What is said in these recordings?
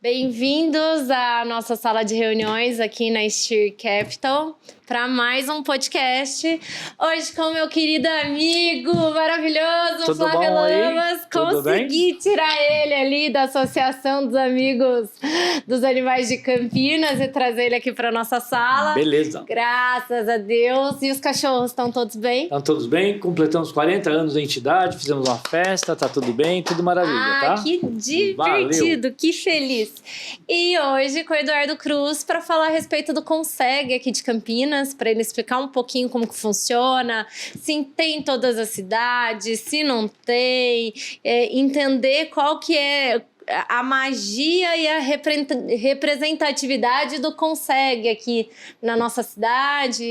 Bem-vindos à nossa sala de reuniões aqui na Steer Capital para mais um podcast. Hoje com meu querido amigo maravilhoso, Tudo Flávio Lamas. Consegui tirar ele ali da Associação dos Amigos dos Animais de Campinas e trazer ele aqui para nossa sala. Beleza. Graças a Deus. E os cachorros estão todos bem? Estão todos bem, completamos 40 anos da entidade, fizemos uma festa, tá tudo bem, tudo maravilha, tá? Que divertido, Valeu. Que feliz. E hoje com o Eduardo Cruz para falar a respeito do Conseg aqui de Campinas, para ele explicar um pouquinho como que funciona, se tem em todas as cidades, se não tem, entender qual que é a magia e a representatividade do Conseg aqui na nossa cidade,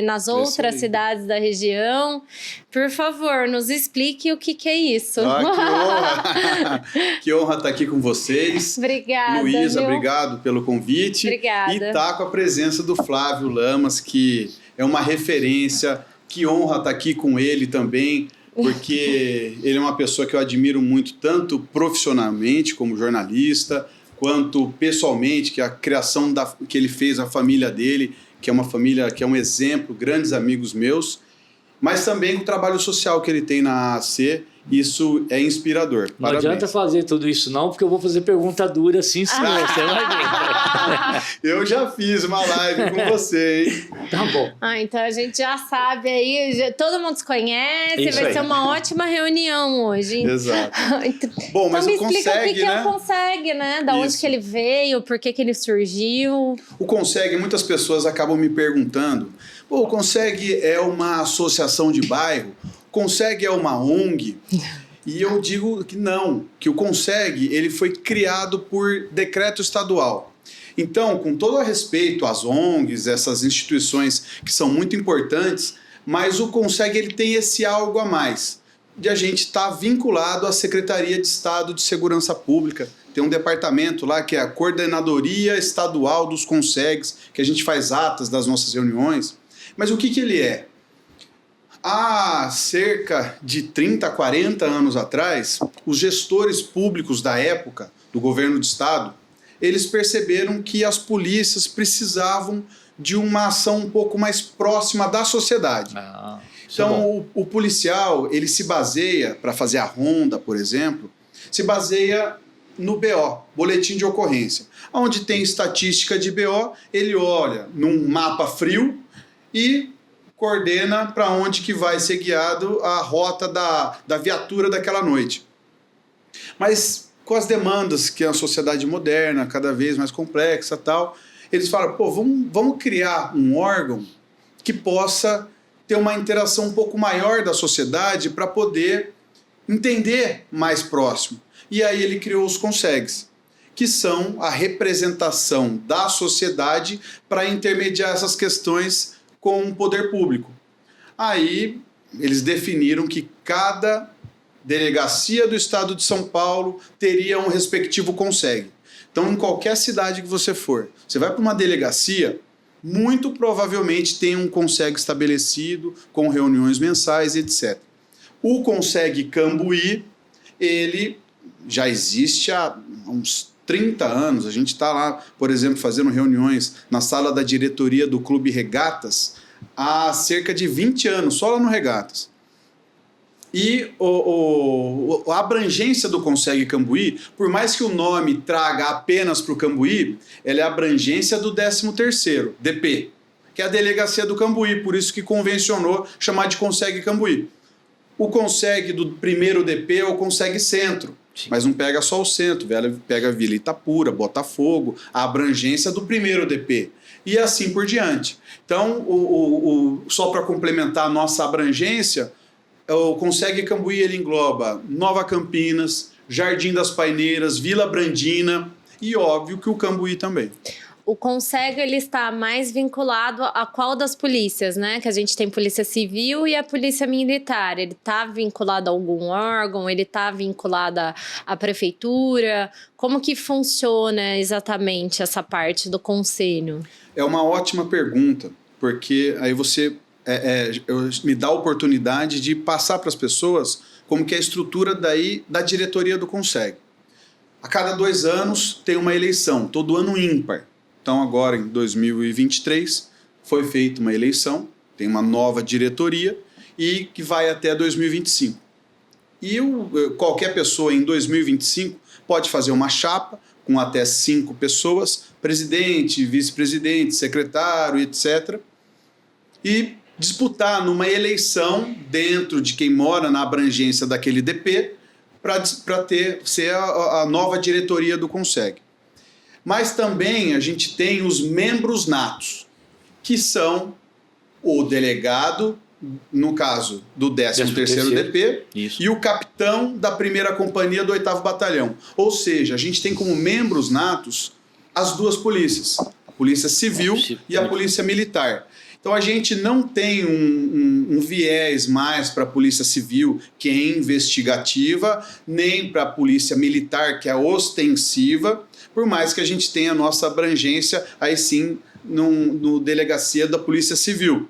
nas outras cidades da região. Por favor, nos explique o que é isso. Que honra! Que honra estar aqui com vocês. Obrigada, Luísa, obrigado pelo convite. Obrigada. E tá com a presença do Flávio Lamas, que é uma referência. Que honra estar aqui com ele também, porque ele é uma pessoa que eu admiro muito, tanto profissionalmente como jornalista, quanto pessoalmente, que a criação que ele fez, a família dele, que é uma família que é um exemplo, grandes amigos meus, mas também o trabalho social que ele tem na AAC, isso é inspirador. Não adianta fazer tudo isso não, porque eu vou fazer pergunta dura sim, senhor, você vai ver. Eu já fiz uma live com você, hein? Tá bom. Então a gente já sabe aí, todo mundo se conhece, Isso vai aí. ser uma ótima reunião hoje. Exato. Bom, mas então me o explica Conseg, o que é né? o Conseg, né? Da onde Isso. que ele veio, por que ele surgiu. O Conseg, muitas pessoas acabam me perguntando, o Conseg é uma associação de bairro? O Conseg é uma ONG? E eu digo que não, que o Conseg ele foi criado por decreto estadual. Então, com todo o respeito às ONGs, essas instituições que são muito importantes, mas o Conseg ele tem esse algo a mais, de a gente estar vinculado à Secretaria de Estado de Segurança Pública. Tem um departamento lá que é a Coordenadoria Estadual dos Consegs, que a gente faz atas das nossas reuniões. Mas o que ele é? Há cerca de 30, 40 anos atrás, os gestores públicos da época, do governo do estado, eles perceberam que as polícias precisavam de uma ação um pouco mais próxima da sociedade. Então, o policial, ele se baseia, para fazer a ronda, por exemplo, se baseia no BO, Boletim de Ocorrência. Onde tem estatística de BO, ele olha num mapa frio e coordena para onde que vai ser guiado a rota da viatura daquela noite. Mas com as demandas que a sociedade moderna, cada vez mais complexa tal, eles falam, vamos criar um órgão que possa ter uma interação um pouco maior da sociedade para poder entender mais próximo. E aí ele criou os Consegs, que são a representação da sociedade para intermediar essas questões com o poder público. Aí eles definiram que cada delegacia do estado de São Paulo teria um respectivo Conseg. Então, em qualquer cidade que você for, você vai para uma delegacia, muito provavelmente tem um Conseg estabelecido, com reuniões mensais, etc. O Conseg Cambuí, ele já existe há uns 30 anos. A gente está lá, por exemplo, fazendo reuniões na sala da diretoria do Clube Regatas há cerca de 20 anos, só lá no Regatas. E a abrangência do Conseg Cambuí, por mais que o nome traga apenas para o Cambuí, ela é a abrangência do 13º DP, que é a delegacia do Cambuí, por isso que convencionou chamar de Conseg Cambuí. O Conseg do 1º DP é o Conseg Centro, mas não pega só o centro, pega Vila Itapura, Botafogo, a abrangência do 1º DP, e assim por diante. Então, só para complementar a nossa abrangência, o Conseg Cambuí ele engloba Nova Campinas, Jardim das Paineiras, Vila Brandina e, óbvio, que o Cambuí também. O Conseg ele está mais vinculado a qual das polícias, né? Que a gente tem Polícia Civil e a Polícia Militar. Ele está vinculado a algum órgão? Ele está vinculado à prefeitura? Como que funciona exatamente essa parte do conselho? É uma ótima pergunta, porque aí você me dá a oportunidade de passar para as pessoas como que é a estrutura da diretoria do Conseg. A cada 2 anos tem uma eleição, todo ano ímpar. Então agora em 2023 foi feita uma eleição, tem uma nova diretoria e que vai até 2025. E qualquer pessoa em 2025 pode fazer uma chapa com até 5 pessoas, presidente, vice-presidente, secretário, etc. E disputar numa eleição dentro de quem mora na abrangência daquele DP para ser a nova diretoria do Conseg. Mas também a gente tem os membros natos, que são o delegado, no caso do 13º DP, isso, e o capitão da 1ª Companhia do 8º Batalhão. Ou seja, a gente tem como membros natos as 2 polícias, a Polícia Civil e a Polícia Militar. Então a gente não tem um viés mais para a Polícia Civil, que é investigativa, nem para a Polícia Militar, que é ostensiva, por mais que a gente tenha a nossa abrangência, aí sim, no delegacia da Polícia Civil.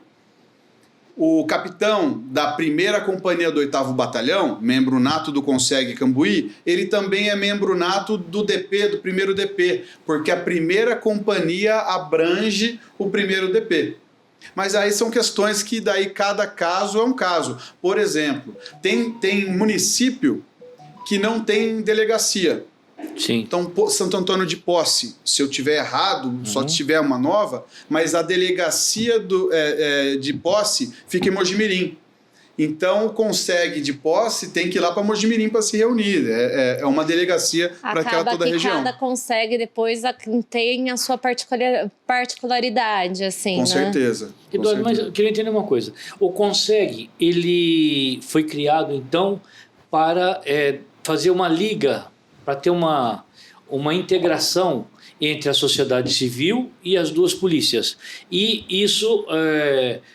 O capitão da 1ª Companhia do 8º Batalhão, membro nato do Conseg Cambuí, ele também é membro nato do DP, do 1º DP, porque a 1ª Companhia abrange o 1º DP. Mas aí são questões que daí cada caso é um caso. Por exemplo, tem município que não tem delegacia. Sim. Então, Santo Antônio de Posse, se eu tiver errado, só se tiver uma nova, mas a delegacia de Posse fica em Mojimirim. Então, o Conseg de Posse tem que ir lá para Mojimirim para se reunir. É uma delegacia para aquela toda a região. Cada Conseg depois tem a sua particularidade, assim, Com né? certeza. Eduardo, mas eu queria entender uma coisa. O Conseg, ele foi criado, então, para fazer uma liga, para ter uma integração entre a sociedade civil e as 2 polícias. E isso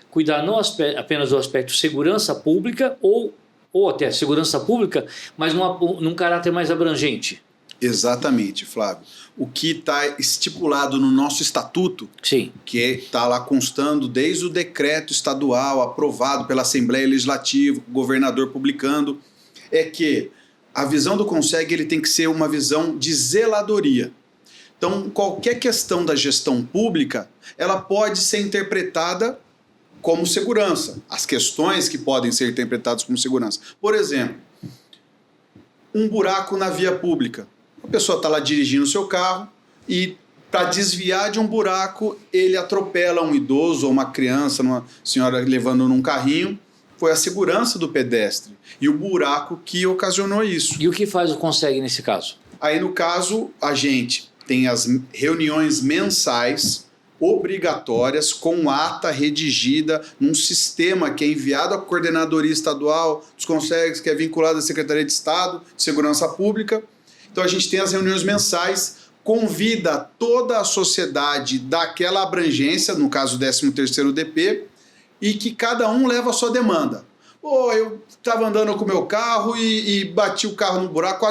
cuidar não apenas do aspecto segurança pública ou até segurança pública, mas num caráter mais abrangente. Exatamente, Flávio. O que está estipulado no nosso estatuto, sim, que está lá constando desde o decreto estadual aprovado pela Assembleia Legislativa, o governador publicando, é que a visão do Conseg ele tem que ser uma visão de zeladoria. Então, qualquer questão da gestão pública, ela pode ser interpretada como segurança. As questões que podem ser interpretadas como segurança. Por exemplo, um buraco na via pública. A pessoa está lá dirigindo o seu carro e, para desviar de um buraco, ele atropela um idoso ou uma criança, uma senhora levando num carrinho. Foi a segurança do pedestre e o buraco que ocasionou isso. E o que faz o Conseg nesse caso? Aí, no caso, a gente tem as reuniões mensais obrigatórias com ata redigida num sistema que é enviado à Coordenadoria Estadual dos Consegs, que é vinculado à Secretaria de Estado de Segurança Pública. Então a gente tem as reuniões mensais, convida toda a sociedade daquela abrangência, no caso do 13º DP, e que cada um leva a sua demanda. Eu estava andando com o meu carro e bati o carro no buraco,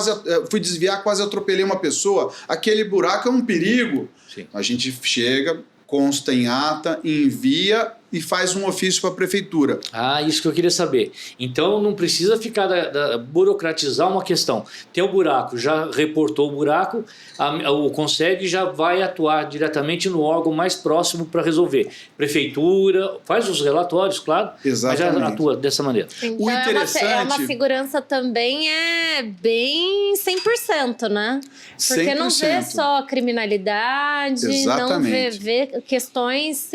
fui desviar, quase atropelei uma pessoa. Aquele buraco é um perigo. Sim. A gente chega, consta em ata, envia e faz um ofício para a prefeitura. Ah, isso que eu queria saber. Então não precisa ficar burocratizar uma questão. Tem o buraco, já reportou o buraco, o Conseg já vai atuar diretamente no órgão mais próximo para resolver. Prefeitura, faz os relatórios, claro, Exatamente. mas já atua dessa maneira. Então O interessante... é uma segurança também bem 100%, né? Porque 100%. não vê só criminalidade, Exatamente. não vê questões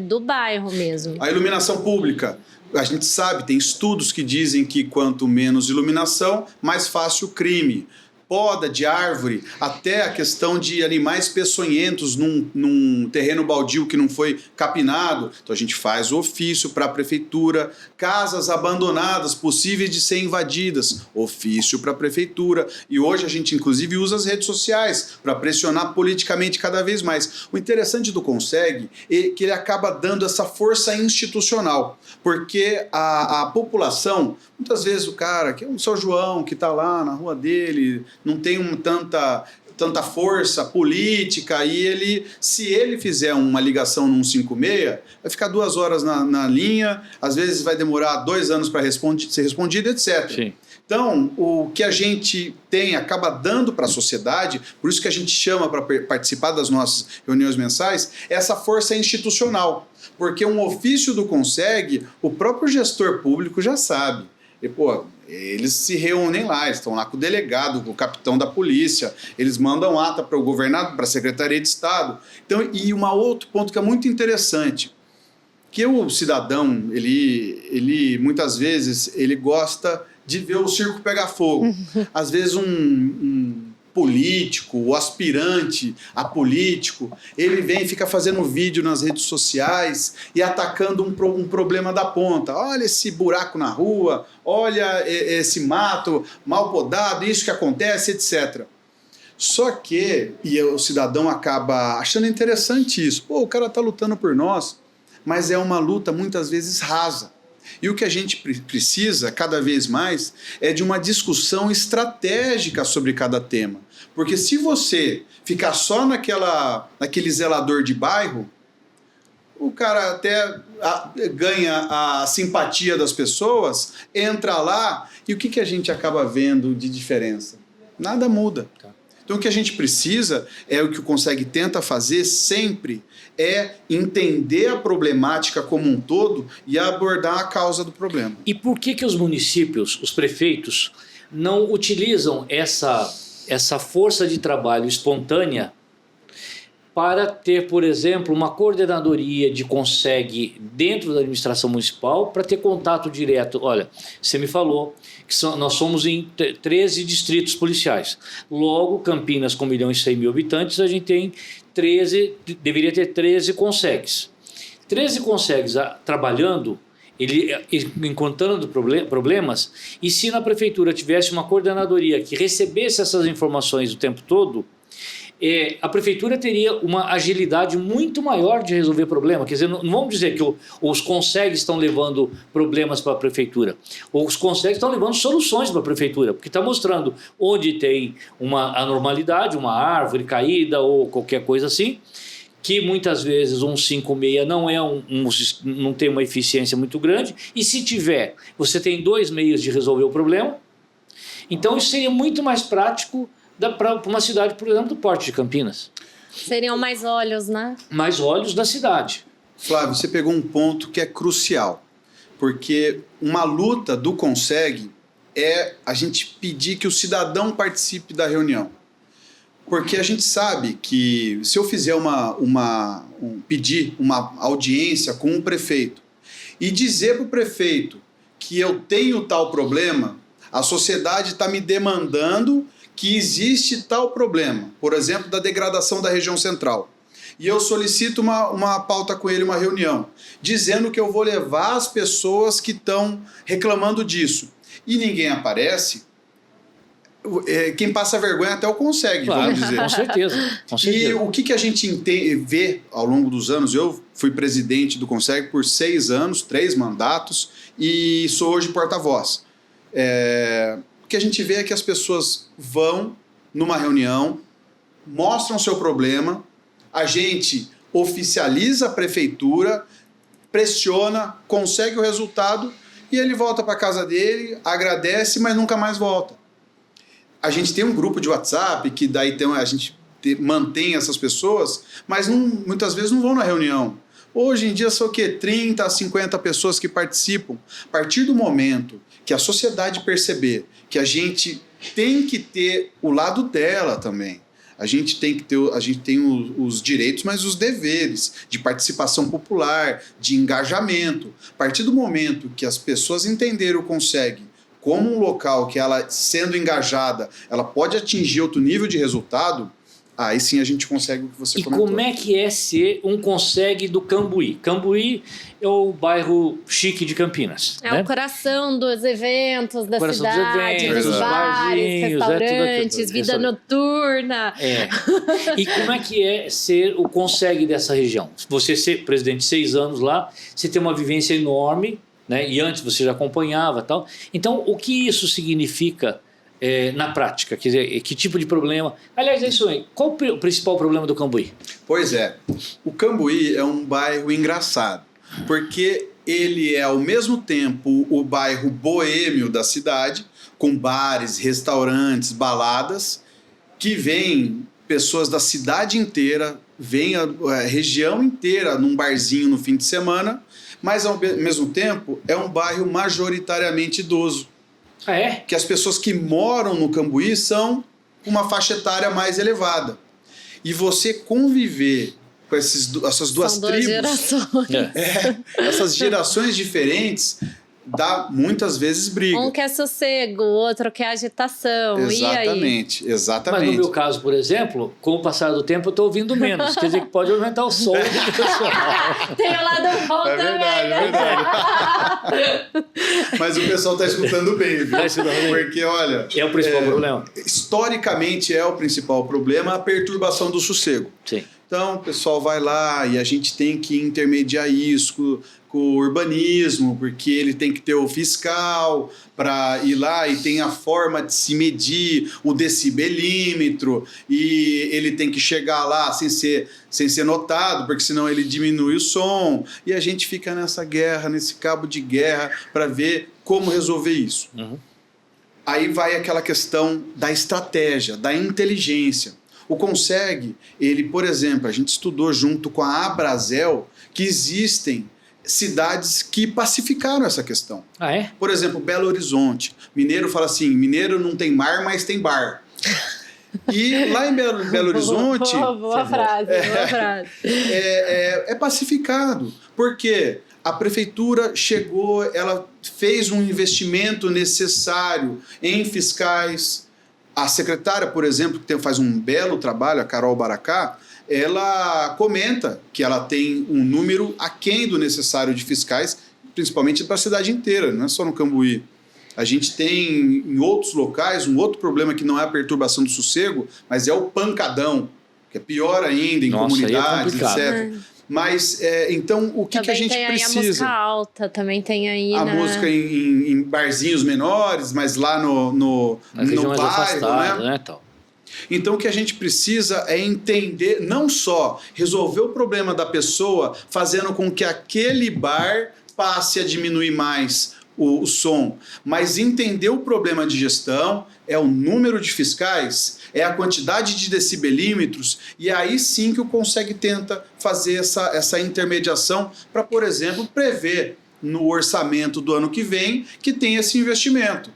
do bairro mesmo. A iluminação pública, a gente sabe, tem estudos que dizem que quanto menos iluminação, mais fácil o crime. Poda de árvore, até a questão de animais peçonhentos num terreno baldio que não foi capinado. Então a gente faz o ofício para a prefeitura. Casas abandonadas, possíveis de ser invadidas, ofício para a prefeitura. E hoje a gente inclusive usa as redes sociais para pressionar politicamente cada vez mais. O interessante do Conseg é que ele acaba dando essa força institucional, porque a população, muitas vezes o cara, que é um São João, que está lá na rua dele, não tem tanta tanta força política, e ele, se ele fizer uma ligação no 156, vai ficar 2 horas na linha, às vezes vai demorar 2 anos para ser respondido, etc. Sim. Então, o que a gente tem acaba dando para a sociedade, por isso que a gente chama para participar das nossas reuniões mensais, é essa força institucional. Porque um ofício do CONSEG, o próprio gestor público já sabe. E, eles se reúnem lá, eles estão lá com o delegado, com o capitão da polícia, eles mandam ata para o governador, para a Secretaria de Estado. Então, e um outro ponto que é muito interessante, que o cidadão, ele muitas vezes, ele gosta de ver o circo pegar fogo. Às vezes um político, o aspirante a político, ele vem e fica fazendo vídeo nas redes sociais e atacando um problema da ponta. Olha esse buraco na rua, olha esse mato mal podado, isso que acontece, etc. Só que, e o cidadão acaba achando interessante isso, o cara está lutando por nós, mas é uma luta muitas vezes rasa. E o que a gente precisa, cada vez mais, é de uma discussão estratégica sobre cada tema. Porque se você ficar só naquele zelador de bairro, o cara até ganha a simpatia das pessoas, entra lá, e o que a gente acaba vendo de diferença? Nada muda. Então o que a gente precisa, é o que o CONSEG tenta fazer sempre, é entender a problemática como um todo e abordar a causa do problema. E por que os municípios, os prefeitos, não utilizam essa força de trabalho espontânea para ter, por exemplo, uma coordenadoria de CONSEG dentro da administração municipal para ter contato direto? Olha, você me falou que nós somos em 13 distritos policiais. Logo, Campinas, com 1.100.000 habitantes, a gente tem 13, deveria ter 13 CONSEGs. 13 CONSEGs trabalhando, encontrando problemas, e se na prefeitura tivesse uma coordenadoria que recebesse essas informações o tempo todo, a prefeitura teria uma agilidade muito maior de resolver problema. Quer dizer, não vamos dizer que os CONSEGs estão levando problemas para a prefeitura. Os CONSEGs estão levando soluções para a prefeitura, porque está mostrando onde tem uma anormalidade, uma árvore caída ou qualquer coisa assim, que muitas vezes um 156 não tem uma eficiência muito grande, e se tiver, você tem 2 meios de resolver o problema. Então isso seria muito mais prático para uma cidade, por exemplo, do porte de Campinas. Seriam mais olhos, né? Mais olhos da cidade. Flávio, você pegou um ponto que é crucial, porque uma luta do CONSEG é a gente pedir que o cidadão participe da reunião. Porque a gente sabe que se eu fizer pedir uma audiência com um prefeito e dizer para o prefeito que eu tenho tal problema, a sociedade está me demandando que existe tal problema, por exemplo, da degradação da região central. E eu solicito uma pauta com ele, uma reunião, dizendo que eu vou levar as pessoas que estão reclamando disso. E ninguém aparece, quem passa vergonha até o CONSEG, claro, vamos dizer. Com certeza, com certeza. E o que a gente vê ao longo dos anos, eu fui presidente do CONSEG por 6 anos, 3 mandatos, e sou hoje porta-voz. O que a gente vê é que as pessoas vão numa reunião, mostram seu problema, a gente oficializa a prefeitura, pressiona, consegue o resultado e ele volta para casa dele, agradece, mas nunca mais volta. A gente tem um grupo de WhatsApp que daí a gente mantém essas pessoas, mas muitas vezes não vão na reunião. Hoje em dia são o quê? 30 a 50 pessoas que participam. A partir do momento que a sociedade perceber que a gente tem que ter o lado dela também, a gente tem os direitos, mas os deveres de participação popular, de engajamento. A partir do momento que as pessoas entenderem o CONSEG como um local que ela, sendo engajada, ela pode atingir outro nível de resultado, aí sim a gente consegue o que você comentou. E como é que é ser um CONSEG do Cambuí? Cambuí é o bairro chique de Campinas. É, né? o coração dos eventos da Coração dos cidade, eventos, dos dos bares, barzinhos, restaurantes, vida noturna. E como é que é ser o CONSEG dessa região? Você ser presidente 6 anos lá, você tem uma vivência enorme, né? E antes você já acompanhava e tal. Então, o que isso significa na prática? Quer dizer, que tipo de problema? Aliás, é isso aí. Qual o principal problema do Cambuí? Pois é, o Cambuí é um bairro engraçado, porque ele é ao mesmo tempo o bairro boêmio da cidade, com bares, restaurantes, baladas, que vêm pessoas da cidade inteira, vem a região inteira num barzinho no fim de semana, mas ao mesmo tempo é um bairro majoritariamente idoso. Ah, é? Que as pessoas que moram no Cambuí são uma faixa etária mais elevada. E você conviver com essas duas São duas tribos, gerações. essas gerações diferentes, dá muitas vezes briga. Um quer sossego, o outro quer agitação. E aí? Exatamente, exatamente. Mas no meu caso, por exemplo, com o passar do tempo eu estou ouvindo menos. Quer dizer que pode aumentar o som do pessoal. Tem o lado bom É também. verdade, é verdade. Mas o pessoal está escutando bem, viu? Tá escutando bem. Porque, olha... É o principal problema? Historicamente é o principal problema a perturbação do sossego. Sim. Então, o pessoal vai lá e a gente tem que intermediar isso com o urbanismo, porque ele tem que ter o fiscal para ir lá e tem a forma de se medir o decibelímetro e ele tem que chegar lá sem ser notado, porque senão ele diminui o som. E a gente fica nessa guerra, nesse cabo de guerra, para ver como resolver isso. Uhum. Aí vai aquela questão da estratégia, da inteligência. O Conseg, ele, por exemplo, a gente estudou junto com a Abrazel que existem cidades que pacificaram essa questão. Ah, é? Por exemplo, Belo Horizonte. Mineiro fala assim, mineiro não tem mar, mas tem bar. E lá em Belo Horizonte... Boa frase, boa frase. É pacificado. Por quê? A prefeitura chegou, ela fez um investimento necessário em fiscais. A secretária, por exemplo, que faz um belo trabalho, a Carol Baracá, ela comenta que ela tem um número aquém do necessário de fiscais, principalmente para a cidade inteira, não é só no Cambuí. A gente tem em outros locais um outro problema que não é a perturbação do sossego, mas é o pancadão, que é pior ainda em comunidades, etc. Mas, então, o que a gente tem precisa? Aí a música alta, também tem aí... A música em barzinhos menores, mas lá no bairro, né? Tal. Então, o que a gente precisa é entender, não só resolver o problema da pessoa, fazendo com que aquele bar passe a diminuir mais o som, mas entender o problema de gestão, é o número de fiscais, é a quantidade de decibelímetros, e aí sim que o Conseg tenta fazer essa intermediação para, por exemplo, prever no orçamento do ano que vem que tem esse investimento.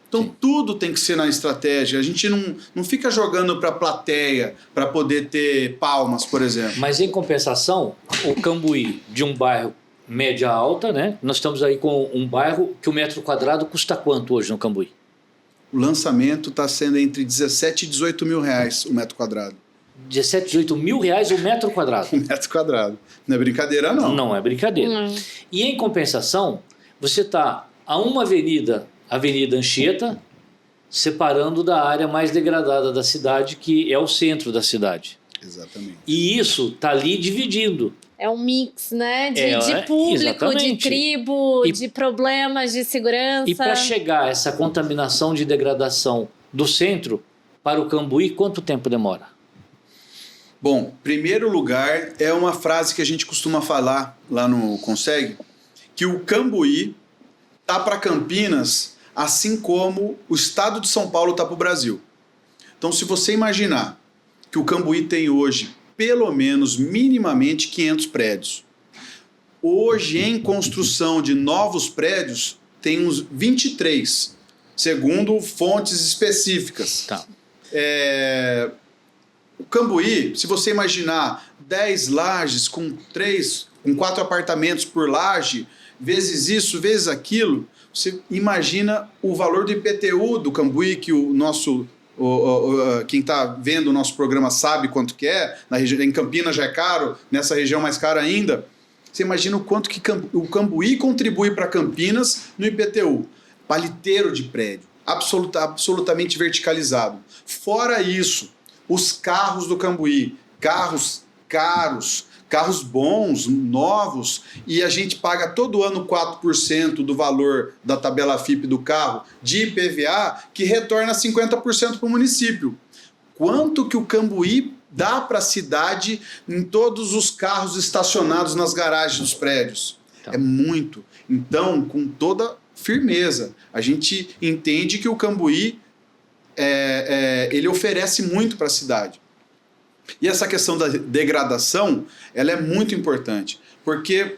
Então, tudo tem que ser na estratégia. A gente não fica jogando para a plateia para poder ter palmas, por exemplo. Mas, em compensação, o Cambuí, de um bairro média alta, né? Nós estamos aí com um bairro que o metro quadrado custa quanto hoje no Cambuí? O lançamento está sendo entre 17 e 18 mil reais o metro quadrado. 17, 18 mil reais o metro quadrado. O metro quadrado. Não é brincadeira, não. Não é brincadeira. E, em compensação, você está a uma avenida, Avenida Anchieta, separando da área mais degradada da cidade, que é o centro da cidade. Exatamente. E isso está ali dividindo. É um mix, né? De público, exatamente. de tribo, de problemas de segurança. E para chegar a essa contaminação de degradação do centro para o Cambuí, quanto tempo demora? Bom, primeiro lugar, é uma frase que a gente costuma falar lá no Conseg, que o Cambuí tá para Campinas, assim como o estado de São Paulo tá para o Brasil. Então, se você imaginar que o Cambuí tem hoje pelo menos minimamente 500 prédios. Hoje, em construção de novos prédios, tem uns 23, segundo fontes específicas. Tá. O Cambuí, se você imaginar 10 lajes com 4 apartamentos por laje, vezes isso, vezes aquilo, você imagina o valor do IPTU do Cambuí, que o nosso... quem está vendo o nosso programa sabe quanto que é, em Campinas já é caro, nessa região mais caro ainda. Você imagina o quanto que o Cambuí contribui para Campinas no IPTU. Paliteiro de prédio, absolutamente verticalizado. Fora isso, os carros do Cambuí, carros caros, carros bons, novos, e a gente paga todo ano 4% do valor da tabela FIPE do carro de IPVA, que retorna 50% para o município. Quanto que o Cambuí dá para a cidade em todos os carros estacionados nas garagens dos prédios? Tá. É muito. Então, com toda firmeza, a gente entende que o Cambuí ele oferece muito para a cidade. E essa questão da degradação, ela é muito importante, porque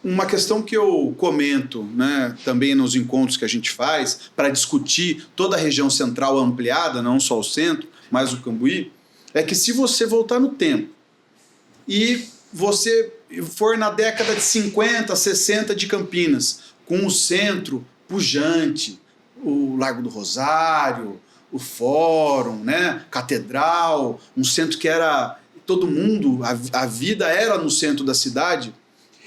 uma questão que eu comento, né, também nos encontros que a gente faz para discutir toda a região central ampliada, não só o centro, mas o Cambuí, é que se você voltar no tempo e você for na década de 50, 60 de Campinas, com o centro pujante, o Largo do Rosário, o Fórum, né? Catedral, um centro que era todo mundo, a vida era no centro da cidade,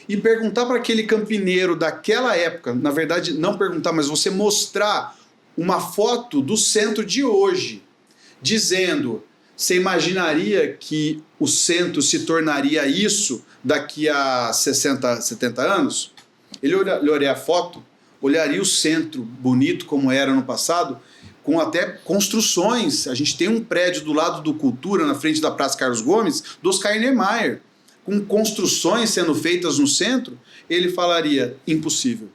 e perguntar para aquele campineiro daquela época, na verdade não perguntar, mas você mostrar uma foto do centro de hoje, dizendo, você imaginaria que o centro se tornaria isso daqui a 60, 70 anos? Ele olharia a foto, olharia o centro bonito como era no passado, com até construções. A gente tem um prédio do lado do Cultura, na frente da Praça Carlos Gomes, do Oscar Niemeyer, com construções sendo feitas no centro. Ele falaria, impossível.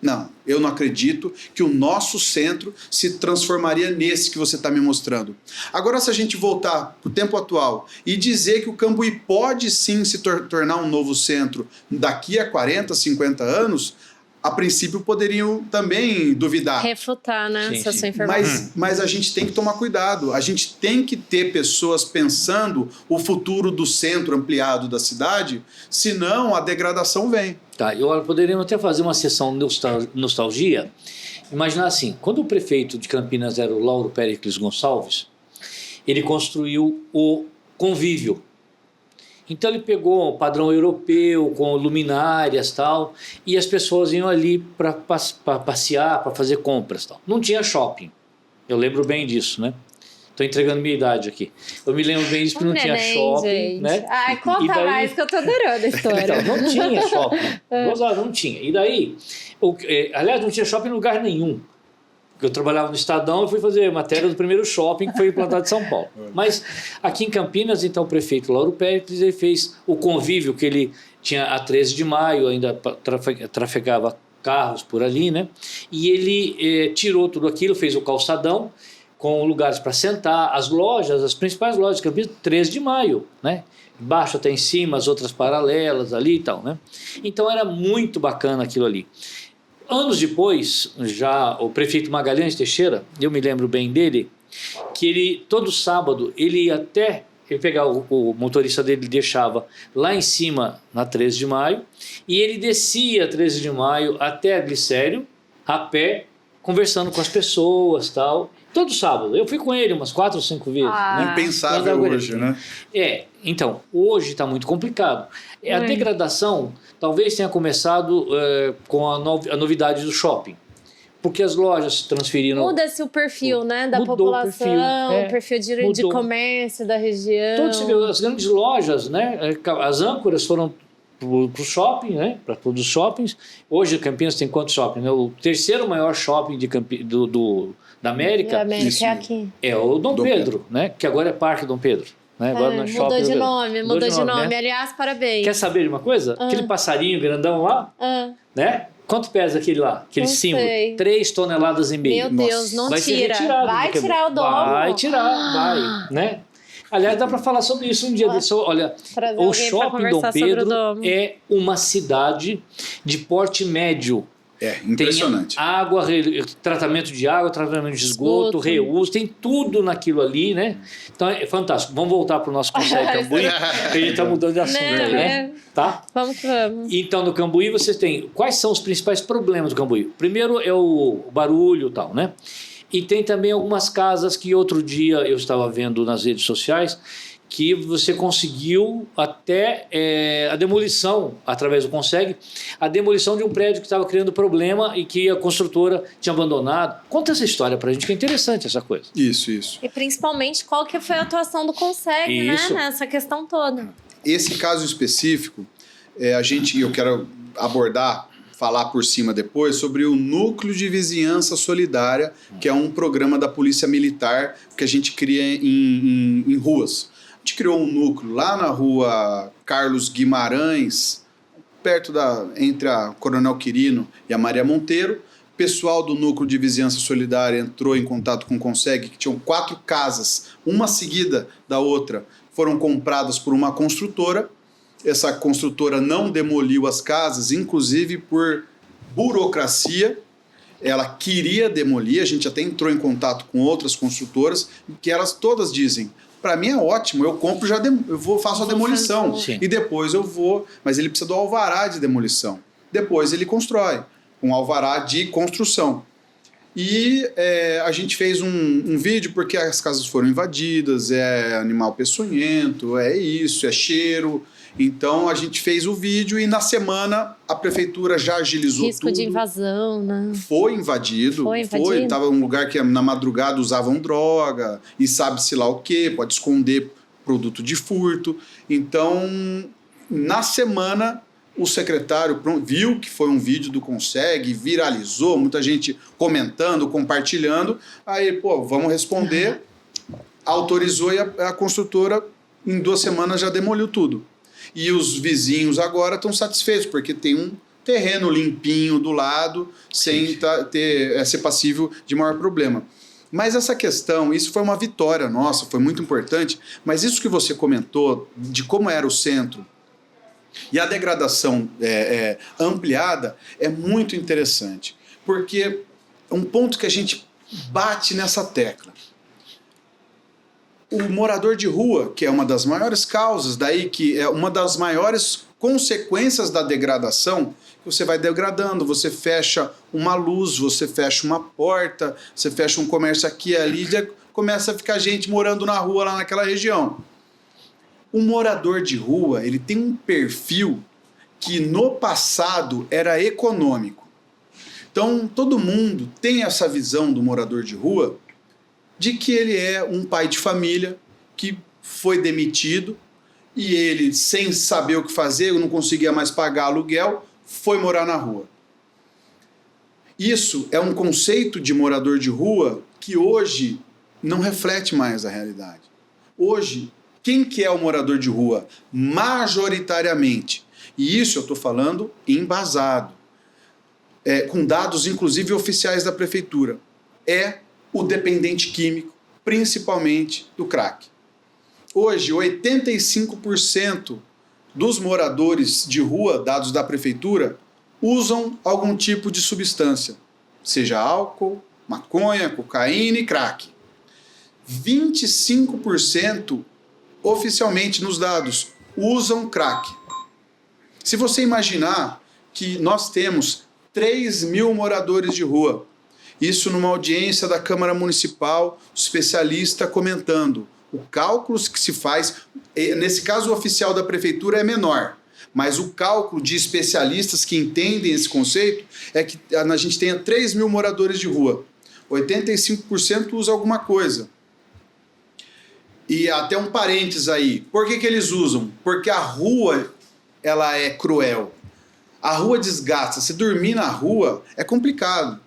Não, eu não acredito que o nosso centro se transformaria nesse que você está me mostrando. Agora, se a gente voltar para o tempo atual e dizer que o Cambuí pode sim se tornar um novo centro daqui a 40, 50 anos, a princípio poderiam também duvidar. Refutar, né? Sim, Essa sim. sua informação. Mas a gente tem que tomar cuidado. A gente tem que ter pessoas pensando o futuro do centro ampliado da cidade, senão a degradação vem. Tá, e olha, poderíamos até fazer uma sessão nostalgia. Imaginar assim, quando o prefeito de Campinas era o Lauro Péricles Gonçalves, ele construiu o convívio. Então ele pegou um padrão europeu, com luminárias e tal, e as pessoas iam ali para passear, para fazer compras tal. Não tinha shopping, eu lembro bem disso, né? Estou entregando minha idade aqui. Eu me lembro bem disso, porque não tinha shopping, gente. né? Ai, conta E daí... mais, que eu tô adorando a história. Então, não tinha shopping. Gozado, não tinha. E daí, aliás, não tinha shopping em lugar nenhum. Eu trabalhava no Estadão e fui fazer matéria do primeiro shopping que foi implantado em São Paulo. Mas aqui em Campinas, então, o prefeito Lauro Péricles, ele fez o convívio que ele tinha a 13 de maio, ainda trafegava carros por ali, né? E ele tirou tudo aquilo, fez o calçadão, com lugares para sentar, as lojas, as principais lojas de Campinas, 13 de maio, né? Embaixo até em cima, as outras paralelas ali e tal, né? Então era muito bacana aquilo ali. Anos depois, já o prefeito Magalhães Teixeira, eu me lembro bem dele, que ele, todo sábado, ele ia até, ele pegava o motorista dele, deixava lá em cima, na 13 de maio, e ele descia a 13 de maio até a Glicério, a pé, conversando com as pessoas, tal. Todo sábado. Eu fui com ele umas 4 ou 5 vezes. Né? Impensável hoje, né? Então, hoje está muito complicado. A degradação talvez tenha começado com a novidade do shopping. Porque as lojas se transferiram... Muda-se o perfil, né? Da Mudou população, o perfil, de comércio da região. As grandes lojas, né? As âncoras foram para o shopping, né? Para todos os shoppings. Hoje, Campinas tem quantos shoppings? Né? O terceiro maior shopping da América, Isso. É aqui. É o Dom Pedro, né? Que agora é Parque Dom Pedro. Né? Agora não é shopping, mudou de nome. Né? Aliás, parabéns. Quer saber de uma coisa? Aquele passarinho grandão lá, né? Quanto pesa aquele lá? Aquele Não símbolo? sei. 3,5 toneladas. Meu Deus, não vai tira. Ser retirado Vai tirar o domo. Vai tirar, vai, né? Aliás, dá para falar sobre isso um dia. Olha, o Shopping Dom Pedro é uma cidade de porte médio. É, impressionante. Tem água, tratamento de água, tratamento de esgoto, reuso, tem tudo naquilo ali, né? Então é fantástico. Vamos voltar para o nosso Consegue Cambuí, que a gente está mudando de assunto, né? Tá? Vamos. Então, no Cambuí, vocês têm... Quais são os principais problemas do Cambuí? Primeiro é o barulho e tal, né? E tem também algumas casas que outro dia eu estava vendo nas redes sociais que você conseguiu até a demolição, através do Consegue, a demolição de um prédio que estava criando problema e que a construtora tinha abandonado. Conta essa história pra gente, que é interessante essa coisa. Isso. E principalmente qual que foi a atuação do Consegue, né? Nessa questão toda. esse caso específico, eu quero falar por cima depois, sobre o Núcleo de Vizinhança Solidária, que é um programa da Polícia Militar que a gente cria em ruas. A gente criou um núcleo lá na rua Carlos Guimarães, entre a Coronel Quirino e a Maria Monteiro. O pessoal do Núcleo de Vizinhança Solidária entrou em contato com o Conseg, que tinham 4 casas, uma seguida da outra, foram compradas por uma construtora. Essa construtora não demoliu as casas, inclusive por burocracia. Ela queria demolir, a gente até entrou em contato com outras construtoras, que elas todas dizem, para mim é ótimo, eu compro, faço a demolição. Sim. E depois eu vou, mas ele precisa do alvará de demolição. Depois ele constrói, um alvará de construção. E a gente fez um vídeo porque as casas foram invadidas, é animal peçonhento, é isso, é cheiro. Então a gente fez o vídeo e na semana a prefeitura já agilizou Risco tudo. de invasão, né? Foi invadido. Estava em um lugar que na madrugada usavam droga e sabe-se lá o quê, pode esconder produto de furto. Então, na semana, o secretário viu que foi um vídeo do Conseg, viralizou, muita gente comentando, compartilhando. Aí, vamos responder. Autorizou e a construtora, em 2 semanas, já demoliu tudo. E os vizinhos agora estão satisfeitos, porque tem um terreno limpinho do lado, sem ser passível de maior problema. Mas essa questão, isso foi uma vitória nossa, foi muito importante, mas isso que você comentou, de como era o centro, e a degradação ampliada, é muito interessante. Porque um ponto que a gente bate nessa tecla. O morador de rua, que é uma das maiores causas, daí que é uma das maiores consequências da degradação, você vai degradando, você fecha uma luz, você fecha uma porta, você fecha um comércio aqui e ali, já começa a ficar gente morando na rua lá naquela região. O morador de rua, ele tem um perfil que no passado era econômico. Então, todo mundo tem essa visão do morador de rua de que ele é um pai de família que foi demitido e ele, sem saber o que fazer, não conseguia mais pagar aluguel, foi morar na rua. Isso é um conceito de morador de rua que hoje não reflete mais a realidade. Hoje, quem que é o morador de rua? Majoritariamente. E isso eu estou falando embasado, com dados inclusive oficiais da prefeitura. É o dependente químico, principalmente do crack. Hoje, 85% dos moradores de rua, dados da prefeitura, usam algum tipo de substância, seja álcool, maconha, cocaína e crack. 25% oficialmente nos dados usam crack. Se você imaginar que nós temos 3.000 moradores de rua, isso numa audiência da Câmara Municipal, especialista comentando o cálculo que se faz, nesse caso o oficial da prefeitura é menor, mas o cálculo de especialistas que entendem esse conceito é que a gente tenha 3.000 moradores de rua, 85% usa alguma coisa. E até um parênteses aí, por que eles usam? Porque a rua, ela é cruel, a rua desgasta, se dormir na rua é complicado.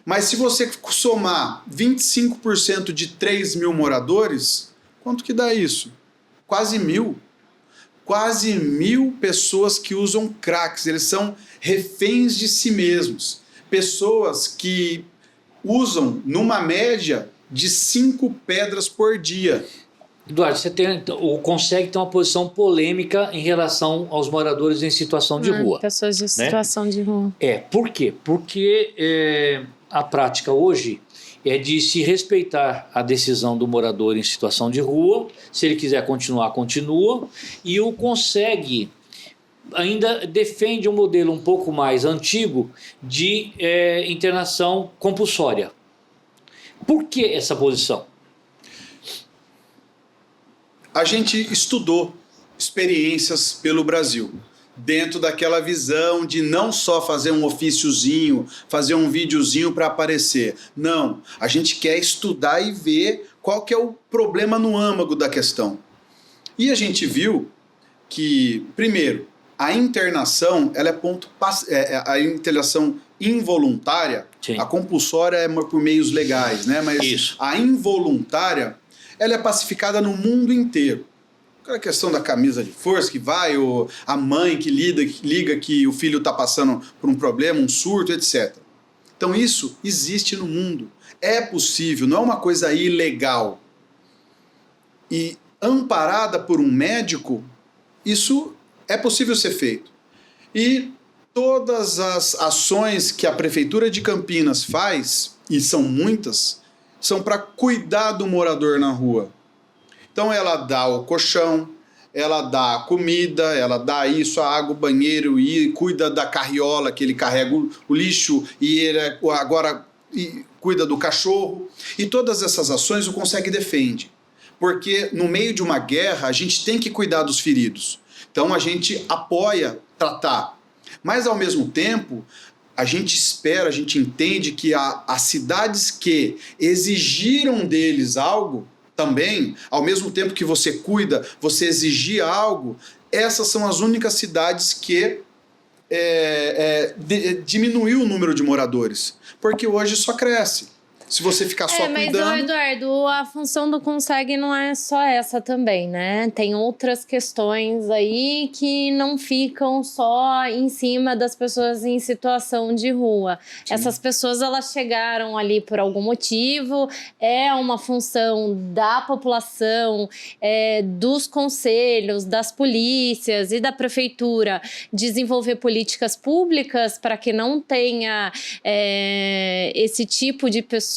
Mas se você somar 25% de 3.000 moradores, quanto que dá isso? Quase 1.000. Quase 1.000 pessoas que usam cracks. Eles são reféns de si mesmos. Pessoas que usam, numa média, de 5 pedras por dia. Eduardo, o Conseg tem uma posição polêmica em relação aos moradores em situação de rua. Pessoas de situação de rua. Por quê? Porque a prática hoje é de se respeitar a decisão do morador em situação de rua. Se ele quiser continuar, continua. E o Conseg ainda defende um modelo um pouco mais antigo de internação compulsória. Por que essa posição? A gente estudou experiências pelo Brasil, dentro daquela visão de não só fazer um ofíciozinho, fazer um videozinho para aparecer. Não, a gente quer estudar e ver qual que é o problema no âmago da questão. E a gente viu que, primeiro, a internação, ela é a internação involuntária, Sim. a compulsória é por meios legais, né? Mas Isso. a involuntária, ela é pacificada no mundo inteiro. A questão da camisa de força que vai, ou a mãe que liga que o filho está passando por um problema, um surto, etc. Então isso existe no mundo. É possível, não é uma coisa ilegal. E amparada por um médico, isso é possível ser feito. E todas as ações que a Prefeitura de Campinas faz, e são muitas, são para cuidar do morador na rua. Então ela dá o colchão, ela dá a comida, ela dá isso, a água, o banheiro, e cuida da carriola que ele carrega o lixo, e ele agora cuida do cachorro. E todas essas ações o Conseg defende. Porque no meio de uma guerra a gente tem que cuidar dos feridos. Então a gente apoia tratar. Mas ao mesmo tempo, a gente espera, a gente entende que as cidades que exigiram deles algo, também, ao mesmo tempo que você cuida, você exigia algo, essas são as únicas cidades que diminuiu o número de moradores. Porque hoje só cresce. Se você ficar só cuidando... Mas, Eduardo, a função do Conseg não é só essa também, né? Tem outras questões aí que não ficam só em cima das pessoas em situação de rua. Sim. Essas pessoas, elas chegaram ali por algum motivo, é uma função da população, dos conselhos, das polícias e da prefeitura desenvolver políticas públicas para que não tenha esse tipo de pessoas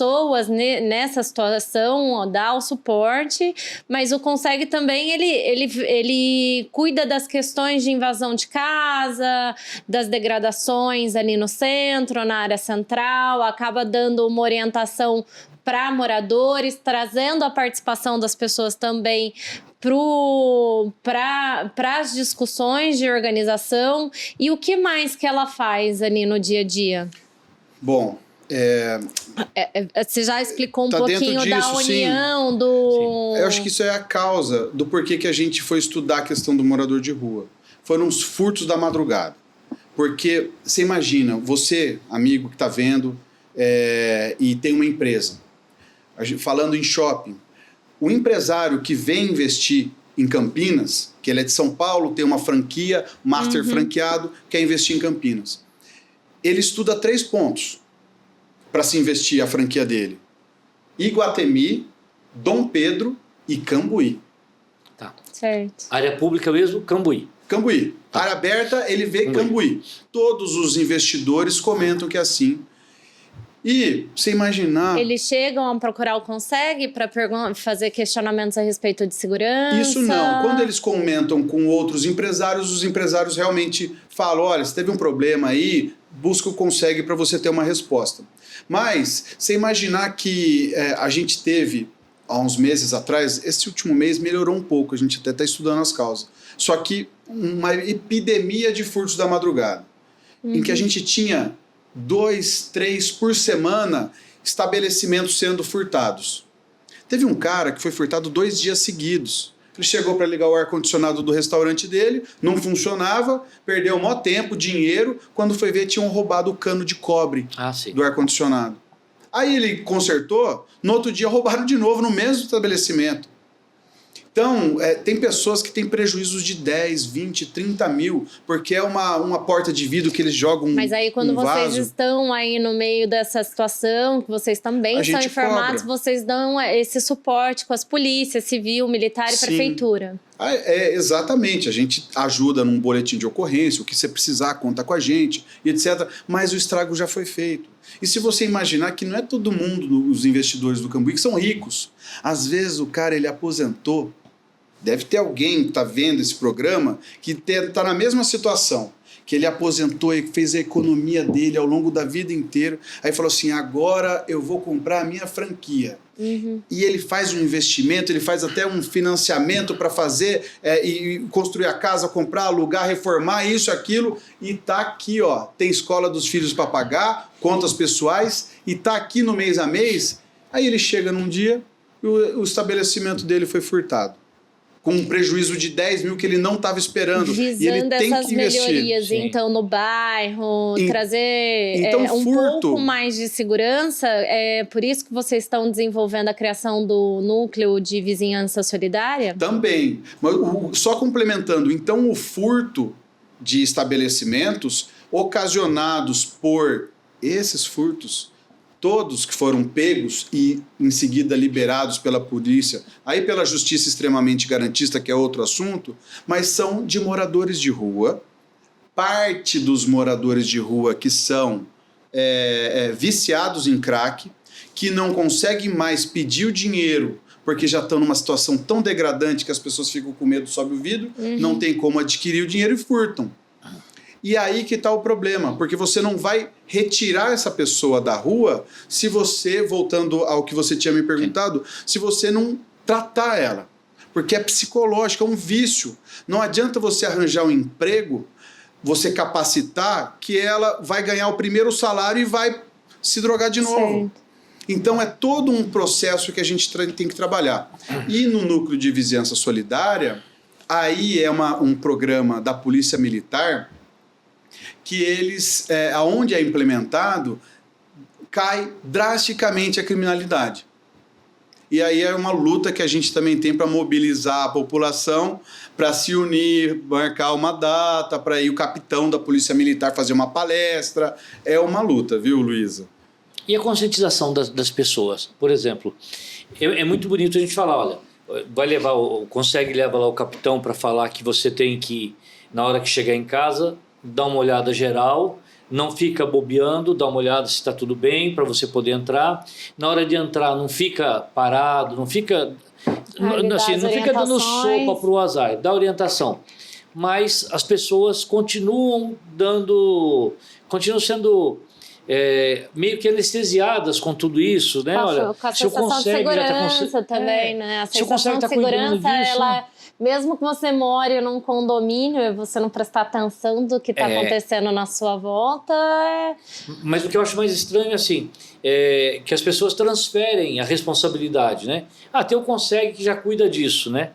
nessa situação, dá o suporte, mas o Conseg também, ele cuida das questões de invasão de casa, das degradações ali no centro, na área central, acaba dando uma orientação para moradores, trazendo a participação das pessoas também para as discussões de organização. E o que mais que ela faz ali no dia a dia? Bom, você já explicou um tá pouquinho disso, da união, sim. do... Eu acho que isso é a causa do porquê que a gente foi estudar a questão do morador de rua. Foram os furtos da madrugada. Porque você imagina, você, amigo que está vendo, e tem uma empresa, falando em shopping, o empresário que vem investir em Campinas, que ele é de São Paulo, tem uma franquia, master franqueado, quer investir em Campinas. Ele estuda 3 pontos para se investir a franquia dele: Iguatemi, Dom Pedro e Cambuí. Tá. Certo. Área pública mesmo, Cambuí. Cambuí. Tá. Área aberta, ele vê Cambuí. Todos os investidores comentam que é assim. E você imaginar... Eles chegam a procurar o Conseg para fazer questionamentos a respeito de segurança? Isso não. Quando eles comentam com outros empresários, os empresários realmente falam: olha, se teve um problema aí, busca o Conseg para você ter uma resposta. Mas você imaginar que a gente teve, há uns meses atrás, esse último mês melhorou um pouco, a gente até está estudando as causas, só que uma epidemia de furtos da madrugada, em que a gente tinha 2, 3 por semana estabelecimentos sendo furtados. Teve um cara que foi furtado 2 dias seguidos. Ele chegou para ligar o ar-condicionado do restaurante dele, não funcionava, perdeu o maior tempo, dinheiro, quando foi ver tinham roubado o cano de cobre do ar-condicionado. Aí ele consertou, no outro dia roubaram de novo no mesmo estabelecimento. Então, tem pessoas que têm prejuízos de 10, 20, 30 mil, porque é uma porta de vidro que eles jogam. Mas aí quando vocês vaso, estão aí no meio dessa situação, que vocês também são informados, vocês dão esse suporte com as polícias, civil, militar e Sim. prefeitura. Exatamente, a gente ajuda num boletim de ocorrência, o que você precisar, conta com a gente, etc. Mas o estrago já foi feito. E se você imaginar que não é todo mundo, os investidores do Cambuí, que são ricos. Às vezes o cara, ele aposentou. Deve ter alguém que está vendo esse programa que está na mesma situação, que ele aposentou e fez a economia dele ao longo da vida inteira. Aí falou assim: agora eu vou comprar a minha franquia. E ele faz um investimento, ele faz até um financiamento para fazer e construir a casa, comprar, alugar, reformar, isso, aquilo. E tá aqui, ó, tem escola dos filhos para pagar, contas pessoais, e tá aqui no mês a mês. Aí ele chega num dia e o estabelecimento dele foi furtado. com um prejuízo de 10 mil que ele não estava esperando. Visando e ele tem essas que investir. melhorias, Sim. então, no bairro, trazer então, um furto- pouco mais de segurança. É por isso que vocês estão desenvolvendo a criação do núcleo de vizinhança solidária? Também. Mas só complementando, então o furto de estabelecimentos ocasionados por esses furtos, todos que foram pegos e em seguida liberados pela polícia, aí pela justiça extremamente garantista, que é outro assunto, mas são de moradores de rua. Parte dos moradores de rua que são viciados em crack, que não conseguem mais pedir o dinheiro porque já estão numa situação tão degradante que as pessoas ficam com medo, sobe o vidro, não tem como adquirir o dinheiro e furtam. E aí que está o problema, porque você não vai retirar essa pessoa da rua se você, voltando ao que você tinha me perguntado, se você não tratar ela. Porque é psicológico, é um vício. Não adianta você arranjar um emprego, você capacitar, que ela vai ganhar o primeiro salário e vai se drogar de novo. Certo. Então é todo um processo que a gente tem que trabalhar. E no Núcleo de Vizinhança Solidária, aí é um programa da Polícia Militar que eles, aonde é implementado, cai drasticamente a criminalidade. E aí é uma luta que a gente também tem para mobilizar a população, para se unir, marcar uma data, para ir o capitão da Polícia Militar fazer uma palestra. É uma luta, viu, Luísa? E a conscientização das pessoas? Por exemplo, é muito bonito a gente falar, olha, consegue levar lá o capitão para falar que você tem que, na hora que chegar em casa, dar uma olhada geral, não fica bobeando, dá uma olhada se está tudo bem para você poder entrar. Na hora de entrar, não fica parado, não fica dando sopa para o azar, dá orientação. Mas as pessoas continuam sendo meio que anestesiadas com tudo isso, né? Com a sensação de segurança também, né? A sensação de segurança, ela... Mesmo que você more num condomínio e você não prestar atenção do que está acontecendo na sua volta... Mas o que eu acho mais estranho, assim, é que as pessoas transferem a responsabilidade, né? Tem o Consegue que já cuida disso, né?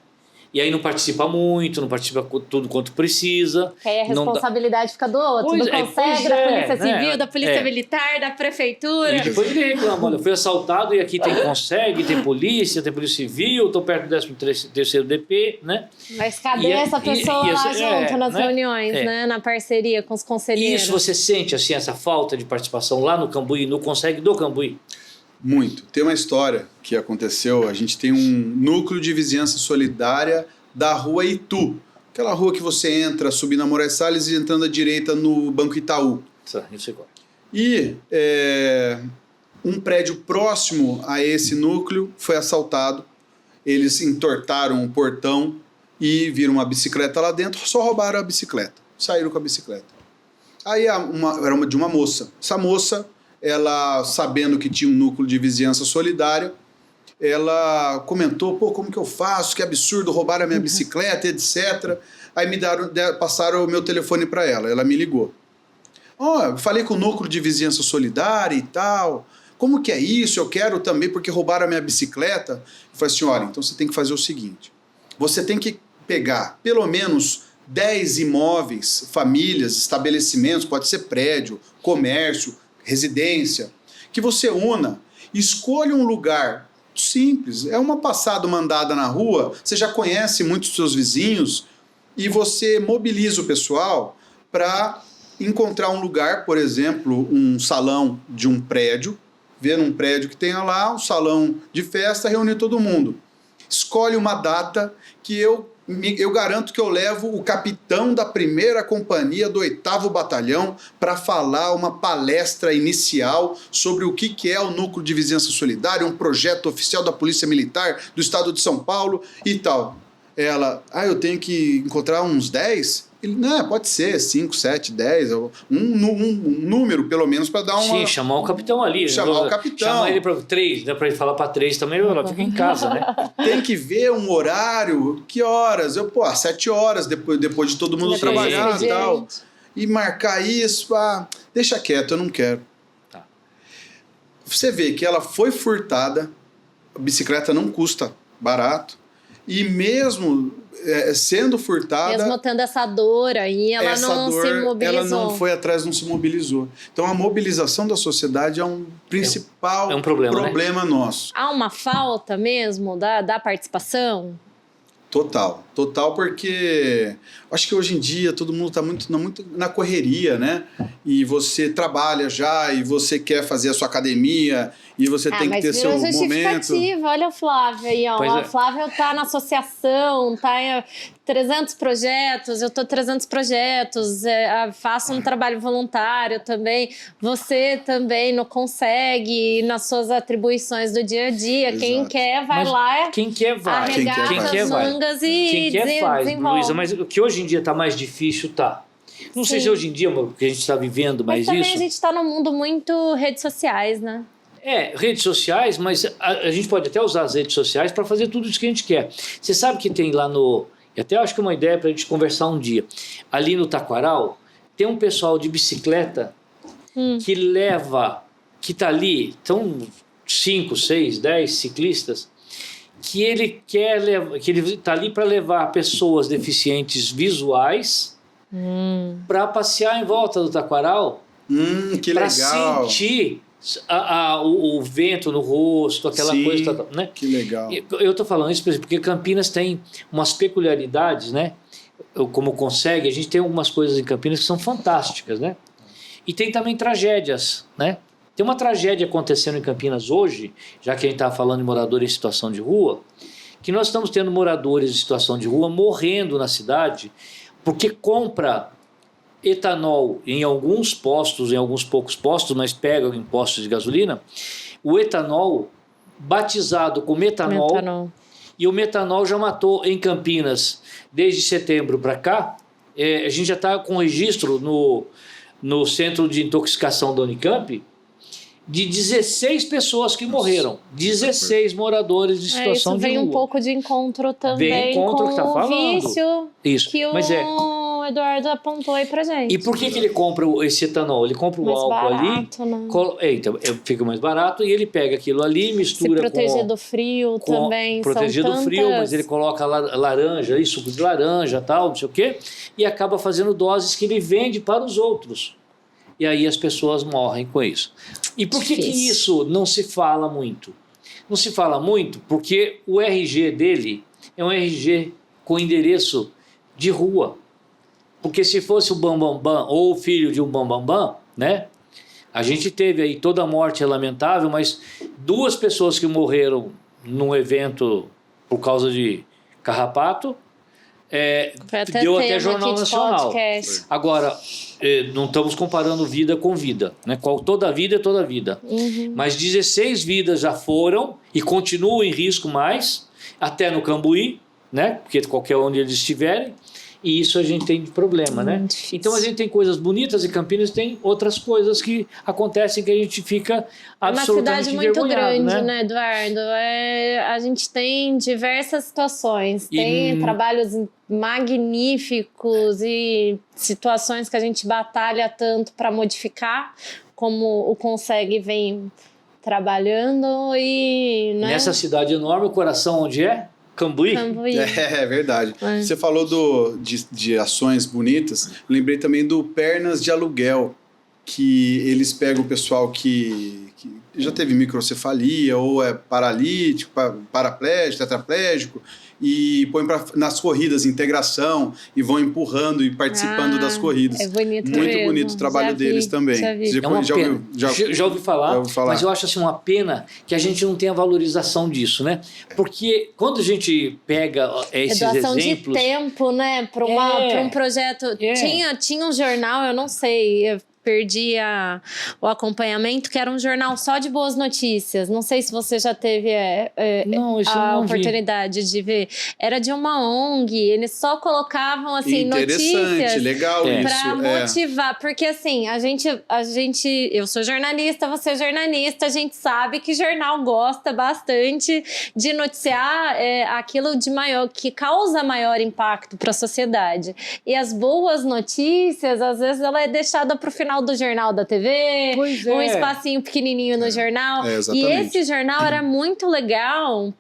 E aí não participa muito, não participa tudo quanto precisa. Que aí a responsabilidade fica do outro, do Consegue, da Polícia Civil, da Polícia Militar, da Prefeitura. E depois ele reclama, olha, fui assaltado e aqui tem Consegue, tem Polícia Civil, estou perto do 13º DP, né? Mas cadê essa pessoa lá junto nas reuniões, né? Na parceria com os conselheiros? Isso você sente, assim, essa falta de participação lá no Cambuí, no Consegue do Cambuí? Muito. Tem uma história que aconteceu, a gente tem um núcleo de vizinhança solidária da rua Itu. Aquela rua que você entra subindo a Moraes Salles e entrando à direita no Banco Itaú. Eu sei qual. E um prédio próximo a esse núcleo foi assaltado. Eles entortaram o portão e viram uma bicicleta lá dentro, só roubaram a bicicleta. Saíram com a bicicleta. Aí era de uma moça. Essa moça, ela, sabendo que tinha um núcleo de vizinhança solidária, ela comentou, como que eu faço? Que absurdo, roubaram a minha bicicleta, etc. Aí passaram o meu telefone para ela, ela me ligou. Falei com o núcleo de vizinhança solidária e tal, como que é isso? Eu quero também, porque roubaram a minha bicicleta. Eu falei assim, olha, então você tem que fazer o seguinte, você tem que pegar pelo menos 10 imóveis, famílias, estabelecimentos, pode ser prédio, comércio, residência, que você una, escolha um lugar simples, é uma passada, uma andada na rua, você já conhece muitos dos seus vizinhos e você mobiliza o pessoal para encontrar um lugar, por exemplo, um salão de um prédio, ver um prédio que tenha lá um salão de festa, reunir todo mundo. Escolhe uma data que eu garanto que eu levo o capitão da 1ª companhia do 8º batalhão para falar uma palestra inicial sobre o que é o Núcleo de Vizinhança Solidária, um projeto oficial da Polícia Militar do Estado de São Paulo e tal. Ela, eu tenho que encontrar uns 10? Ele, não, pode ser 5, 7, 10, um número pelo menos para dar uma... Sim, chamar o capitão ali. Chamar o capitão. Chamar ele para 3, né, para ele falar para 3 também, ela fica em casa, né? Tem que ver um horário, que horas? Às 7 horas, depois de todo mundo trabalhar e tal. E marcar isso, deixa quieto, eu não quero. Tá. Você vê que ela foi furtada, a bicicleta não custa barato, E mesmo sendo furtada, Mesmo tendo essa dor aí, ela não se mobilizou. ela não foi atrás, não se mobilizou. Então a mobilização da sociedade é um principal um problema, né? nosso. Há uma falta mesmo da participação? Total, porque acho que hoje em dia todo mundo está muito na correria, né? E você trabalha já, e você quer fazer a sua academia, e você tem que ter seu momento. Olha o Flávio aí, ó. O Flávio tá na associação, tá em 300 projetos, eu tô 300 projetos, faço um trabalho voluntário também. Você também não consegue nas suas atribuições do dia a dia. Exato. Quem quer vai lá. Quem quer vai. Arregata as mangas e quem quer faz, desenvolve. Luísa, mas o que hoje em dia está mais difícil, tá. Não sei se hoje em dia, porque a gente está vivendo mais mas também isso. A gente está num mundo muito redes sociais, né? Redes sociais, mas a gente pode até usar as redes sociais para fazer tudo isso que a gente quer. Você sabe que tem lá no... E até acho que é uma ideia para a gente conversar um dia. Ali no Taquaral, tem um pessoal de bicicleta que leva... Que está ali, então 5, 6, 10 ciclistas, que ele está ali para levar pessoas deficientes visuais para passear em volta do Taquaral, que para legal. sentir o vento no rosto, aquela coisa, né? Que legal. Eu estou falando isso porque Campinas tem umas peculiaridades, né? Como consegue, a gente tem algumas coisas em Campinas que são fantásticas, né? E tem também tragédias, né? Tem uma tragédia acontecendo em Campinas hoje, já que a gente está falando de moradores em situação de rua, que nós estamos tendo moradores em situação de rua morrendo na cidade porque compra etanol em alguns postos, em alguns poucos postos, mas pega em postos de gasolina, o etanol batizado com metanol. E o metanol já matou em Campinas, desde setembro para cá, a gente já está com registro no Centro de Intoxicação da Unicamp, de 16 pessoas que morreram, 16 moradores de situação de rua. Isso vem um pouco de encontro também com que tá o falando. vício que o Eduardo apontou aí pra gente. E por que ele compra esse etanol? Ele compra o mais álcool barato, ali, né? então fica mais barato, e ele pega aquilo ali, mistura se proteger do frio também. Proteger do frio, mas ele coloca laranja, suco de laranja, tal, não sei o quê, e acaba fazendo doses que ele vende para os outros. E aí as pessoas morrem com isso. E por que isso não se fala muito? Não se fala muito porque o RG dele é um RG com endereço de rua. Porque se fosse o Bambambam ou o filho de um Bambambam, né? A gente teve aí toda a morte lamentável, mas 2 pessoas que morreram num evento por causa de carrapato, deu até Jornal Nacional. Agora, não estamos comparando vida com vida, né? Toda vida é toda vida. Mas 16 vidas já foram e continuam em risco mais, até no Cambuí, né? Porque qualquer onde eles estiverem. E isso a gente tem de problema, né? Então a gente tem coisas bonitas e Campinas tem outras coisas que acontecem que a gente fica absolutamente envergonhado. É uma cidade muito grande, né, Eduardo? A gente tem diversas situações. Tem trabalhos magníficos e situações que a gente batalha tanto para modificar, como o Consegue vem trabalhando e... Né? Nessa cidade enorme, o coração onde é? Cambuí? É verdade. Você falou de ações bonitas. Lembrei também do Pernas de Aluguel, que eles pegam o pessoal que já teve microcefalia ou é paralítico, paraplégico, tetraplégico, e põem nas corridas integração e vão empurrando e participando das corridas. É bonito Muito mesmo. bonito o trabalho deles também. Já ouvi falar, mas eu acho assim uma pena que a gente não tenha valorização disso, né? Porque quando a gente pega esses doação exemplos... de tempo, né? Para um projeto... Tinha um jornal, eu não sei... Eu perdi o acompanhamento, que era um jornal só de boas notícias. Não sei se você já teve a oportunidade de ver. Era de uma ONG, eles só colocavam assim, notícias legal para motivar. Porque assim, a gente, eu sou jornalista, você é jornalista, a gente sabe que jornal gosta bastante de noticiar aquilo de maior, que causa maior impacto para a sociedade. E as boas notícias, às vezes, ela é deixada para o final final do jornal da TV, Pois um é. espacinho pequenininho no jornal. É, E exatamente. esse jornal era muito legal,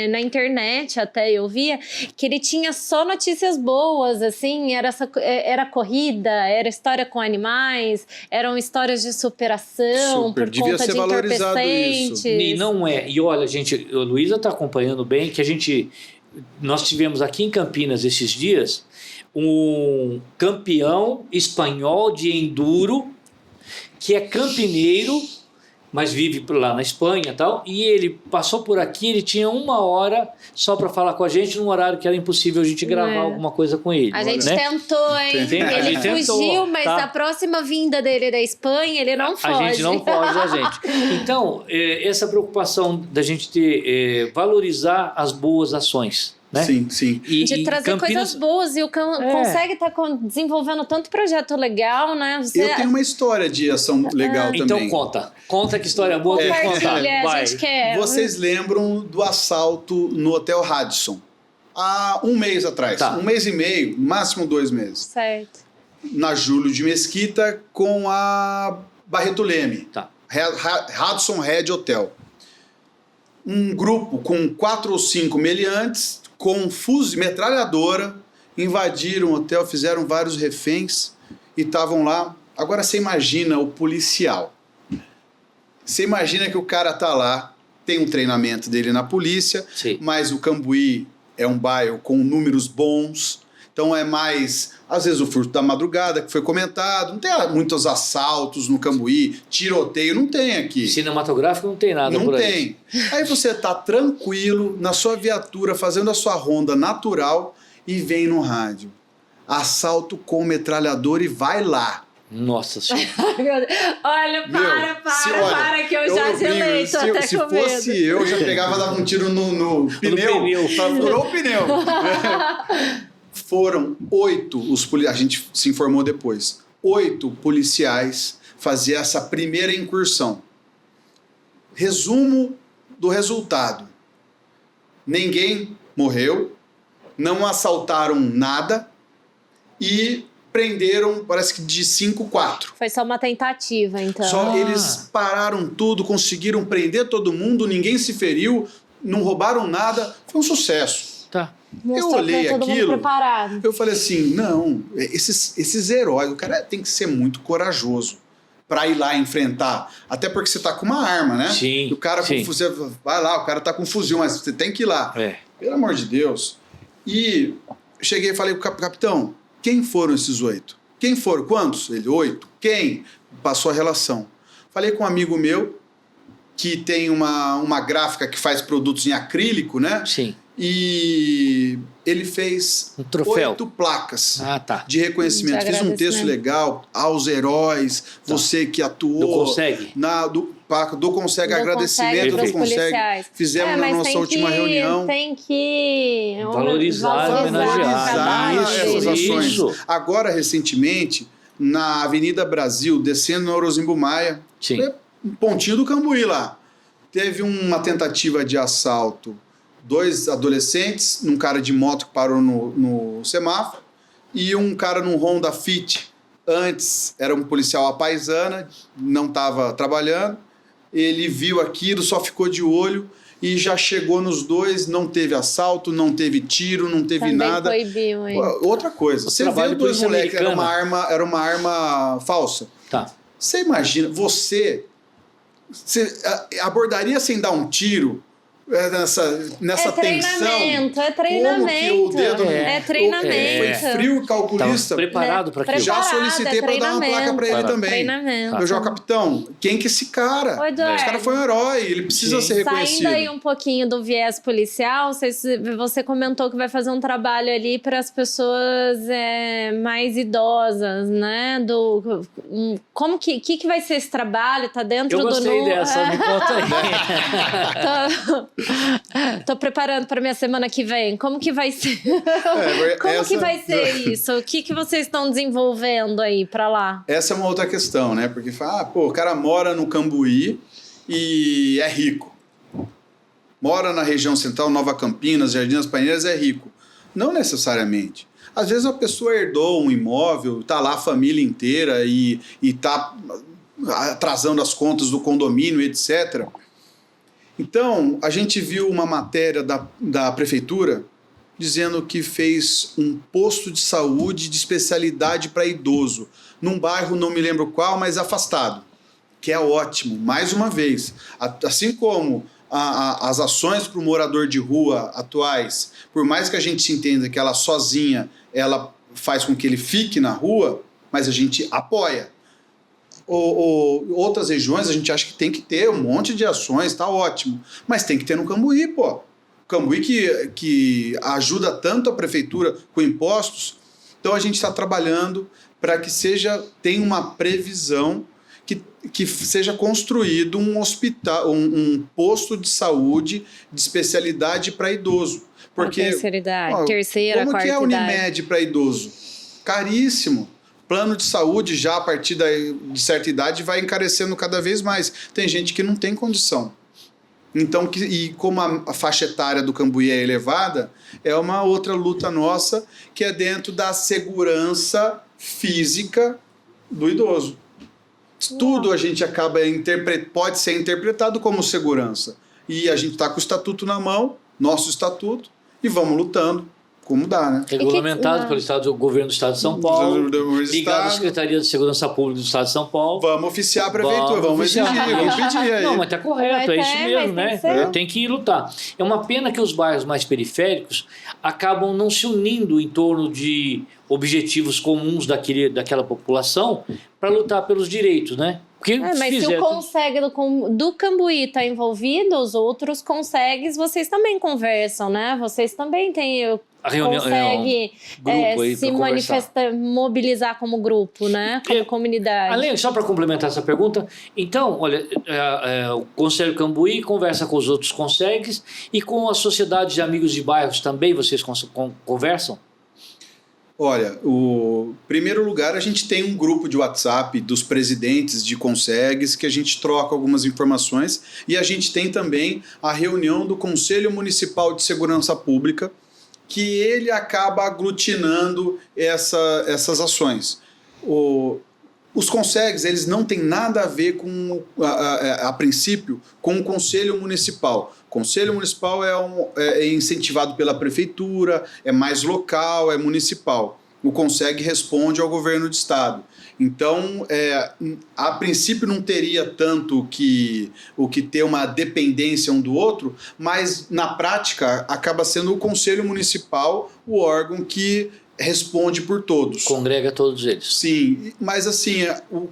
na internet até eu via, que ele tinha só notícias boas, assim, era corrida, era história com animais, eram histórias de superação Super, por devia conta ser de valorizado entorpecentes. E não é. E olha, gente, a Luísa está acompanhando bem que nós tivemos aqui em Campinas esses dias um campeão espanhol de enduro que é campineiro, mas vive lá na Espanha e tal, e ele passou por aqui, ele tinha 1 hora só para falar com a gente, num horário que era impossível a gente gravar É. alguma coisa com ele. A gente né? tentou, hein? Tem- a Ele gente tentou, fugiu, mas tá? a próxima vinda dele da Espanha, ele não foge. A gente não foge da gente. Então, essa preocupação da gente ter, valorizar as boas ações, né? Sim, sim. De trazer coisas boas e consegue estar desenvolvendo tanto projeto legal, né? Eu tenho uma história de ação legal Então também. conta que história boa tem que contar. Compartilha, a Vai. gente quer. Vocês lembram do assalto no Hotel Radisson? Há um mês atrás. Tá. 1 mês e meio, máximo 2 meses. Certo. Na Júlio de Mesquita com a Barreto Leme. Tá. Radisson Red Hotel. Um grupo com 4 ou 5 meliantes com metralhadora invadiram o hotel, fizeram vários reféns e estavam lá. Agora você imagina o policial. Você imagina que o cara tá lá, tem um treinamento dele na polícia, Sim. mas o Cambuí é um bairro com números bons, então é mais, às vezes, o furto da madrugada, que foi comentado, não tem muitos assaltos no Cambuí, tiroteio, não tem aqui. Cinematográfico não tem nada Não por aí. tem. Aí você tá tranquilo na sua viatura, fazendo a sua ronda natural e vem no rádio. Assalto com metralhador e vai lá. Nossa Senhora. Ai, meu Deus. Olha, para, que eu já gelei, tô até se com fosse medo. eu, já pegava e dava um tiro no pneu. pneu. Furou o pneu. Foram 8 os policiais. A gente se informou depois. 8 policiais faziam essa primeira incursão. Resumo do resultado. Ninguém morreu, não assaltaram nada e prenderam, parece que de 5, 4. Foi só uma tentativa, então. Só eles pararam tudo, conseguiram prender todo mundo, ninguém se feriu, não roubaram nada, foi um sucesso. Tá. Mostrou eu olhei que tá todo mundo aquilo, preparado. eu falei assim, não, esses heróis, o cara tem que ser muito corajoso pra ir lá enfrentar, até porque você tá com uma arma, né? Sim, E o cara sim. com fuzil, vai lá, o cara tá com fuzil, mas você tem que ir lá. É. Pelo amor de Deus. E cheguei e falei pro capitão, quem foram esses 8? Quem foram? Quantos? Ele, 8. Quem? Passou a relação. Falei com um amigo meu, que tem uma gráfica que faz produtos em acrílico, né? Sim. E ele fez Um troféu. 8 placas Ah, tá. de reconhecimento. De Fiz um texto agradecimento. legal aos heróis, você que atuou. Do Consegue? Do Consegue, Do agradecimento pros do Consegue. policiais. Fizemos na mas nossa tem última reunião. Tem que Valorizar, o homenagear. trabalho essas deles. ações. Isso. Agora, recentemente, na Avenida Brasil, descendo na Orozimbo Maia, Sim. um pontinho do Cambuí lá, teve uma tentativa de assalto. 2 adolescentes, um cara de moto que parou no semáforo e um cara num Honda Fit. Antes era um policial à paisana, não estava trabalhando. Ele viu aquilo, só ficou de olho e já chegou nos 2. Não teve assalto, não teve tiro, não teve Também nada. proibiu, hein? Outra coisa, O você trabalho vê de 2 polícia moleques, era americana. uma arma falsa. Tá. Você imagina, você abordaria sem dar um tiro nessa tensão? É treinamento. Como que o dedo É treinamento. foi frio e calculista? Tava preparado para aquilo. Já solicitei para dar uma placa para ele também. Treinamento. Eu já, capitão, quem que é esse cara? Ô, Eduardo, Esse cara foi um herói, ele precisa Sim. ser reconhecido. saindo aí um pouquinho do viés policial, você comentou que vai fazer um trabalho ali para as pessoas mais idosas, né? Como que vai ser esse trabalho? Tá dentro Eu do gostei dessa, me conta aí. Tô preparando para minha semana que vem. Como que vai ser? Como que essa- vai ser isso? O que vocês estão desenvolvendo aí para lá? Essa é uma outra questão, né? Porque fala, o cara mora no Cambuí e é rico. Mora na região central, Nova Campinas, Jardim das Paineiras, é rico. Não necessariamente. Às vezes a pessoa herdou um imóvel, está lá a família inteira e está atrasando as contas do condomínio, etc. Então, a gente viu uma matéria da prefeitura dizendo que fez um posto de saúde de especialidade para idoso, num bairro, não me lembro qual, mas afastado, que é ótimo, mais uma vez. Assim como as ações para o morador de rua atuais, por mais que a gente entenda que ela sozinha, ela faz com que ele fique na rua, mas a gente apoia. Outras regiões a gente acha que tem que ter um monte de ações, tá ótimo, mas tem que ter no Cambuí, pô. Cambuí que ajuda tanto a prefeitura com impostos, então a gente está trabalhando para que tenha uma previsão que seja construído um hospital, um posto de saúde de especialidade para idoso. Porque terceira idade, terceira, como quarta que é a idade. Unimed para idoso? Caríssimo. Plano de saúde já a partir de certa idade vai encarecendo cada vez mais. Tem gente que não tem condição. Então, e como a faixa etária do Cambuí é elevada, é uma outra luta nossa, que é dentro da segurança física do idoso. Tudo a gente acaba pode ser interpretado como segurança. E a gente está com o estatuto na mão, nosso estatuto, e vamos lutando como dá, né? Regulamentado pelo governo do Estado de São Paulo, ligado à Secretaria de Segurança Pública do Estado de São Paulo. Vamos oficiar a prefeitura, vamos exigir, vamos pedir aí. Não, mas tá correto, é isso mesmo, né? Tem que lutar. É uma pena que os bairros mais periféricos acabam não se unindo em torno de objetivos comuns daquela população para lutar pelos direitos, né? Porque mas se o Conseg do Cambuí está envolvido, os outros Consegues, vocês também conversam, né? Vocês também têm... A reunião, consegue se manifestar, mobilizar como grupo, né? Como comunidade. Além, só para complementar essa pergunta, então, olha, o Conselho Cambuí conversa com os outros Consegues e com a Sociedade de Amigos de Bairros também vocês conversam? Olha, em primeiro lugar, a gente tem um grupo de WhatsApp dos presidentes de Consegues que a gente troca algumas informações e a gente tem também a reunião do Conselho Municipal de Segurança Pública, que ele acaba aglutinando essas ações. Os Consegues, eles não têm nada a ver com, a princípio, com o Conselho Municipal. O Conselho Municipal é incentivado pela Prefeitura, é mais local, é municipal. O Conseg responde ao governo de Estado. Então, a princípio não teria tanto o que ter uma dependência um do outro, mas na prática acaba sendo o Conselho Municipal o órgão que responde por todos. Congrega todos eles. Sim, mas assim,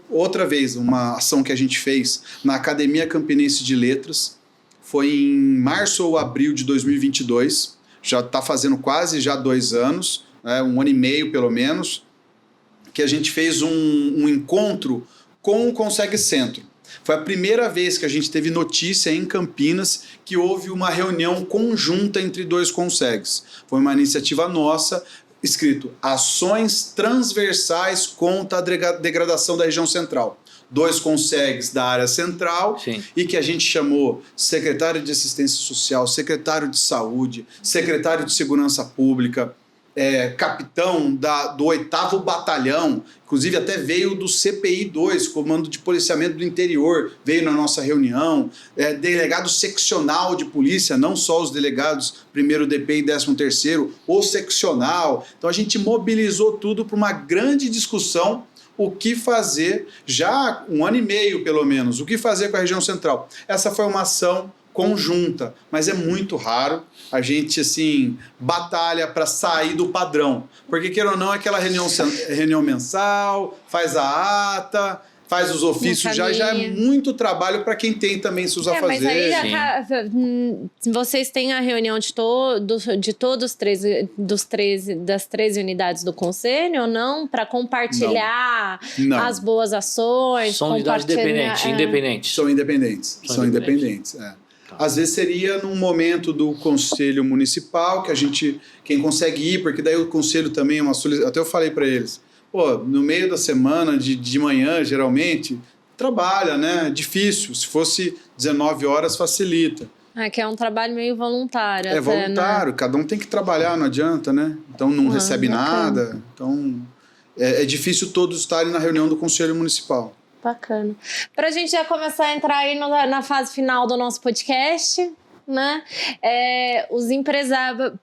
outra vez, uma ação que a gente fez na Academia Campinense de Letras, foi em março ou abril de 2022, já está fazendo quase já 2 anos, né, 1 ano e meio pelo menos, que a gente fez um encontro com o Conseg Centro. Foi a primeira vez que a gente teve notícia em Campinas que houve uma reunião conjunta entre 2 Consegs. Foi uma iniciativa nossa, escrito Ações Transversais contra a Degradação da Região Central. 2 Consegs da área central. Sim. E que a gente chamou secretário de Assistência Social, secretário de Saúde, secretário de Segurança Pública, capitão do 8º Batalhão, inclusive até veio do CPI 2, Comando de Policiamento do Interior, veio na nossa reunião, delegado seccional de polícia, não só os delegados 1º DP e 13º, o seccional. Então a gente mobilizou tudo para uma grande discussão, o que fazer, já 1 ano e meio pelo menos, o que fazer com a região central. Essa foi uma ação conjunta, mas é muito raro. A gente, assim, batalha para sair do padrão. Porque, queira ou não, é aquela reunião mensal, faz a ata, faz os ofícios, já é muito trabalho para quem tem também seus afazeres. Mas aí vocês têm a reunião de todos das 13 unidades do conselho ou não? Para compartilhar as boas ações? São unidades independentes. São independentes. Às vezes seria num momento do Conselho Municipal, quem consegue ir, porque daí o Conselho também é uma solicitação. Até eu falei para eles, no meio da semana, de manhã, geralmente, trabalha, né? Difícil. Se fosse 19 horas, facilita. Que é um trabalho meio voluntário. É até, voluntário, né? cada um tem que trabalhar, não adianta, né? Então não recebe bacana. nada. Então é difícil todos estarem na reunião do Conselho Municipal. Bacana. Pra gente já começar a entrar aí na fase final do nosso podcast, né? Os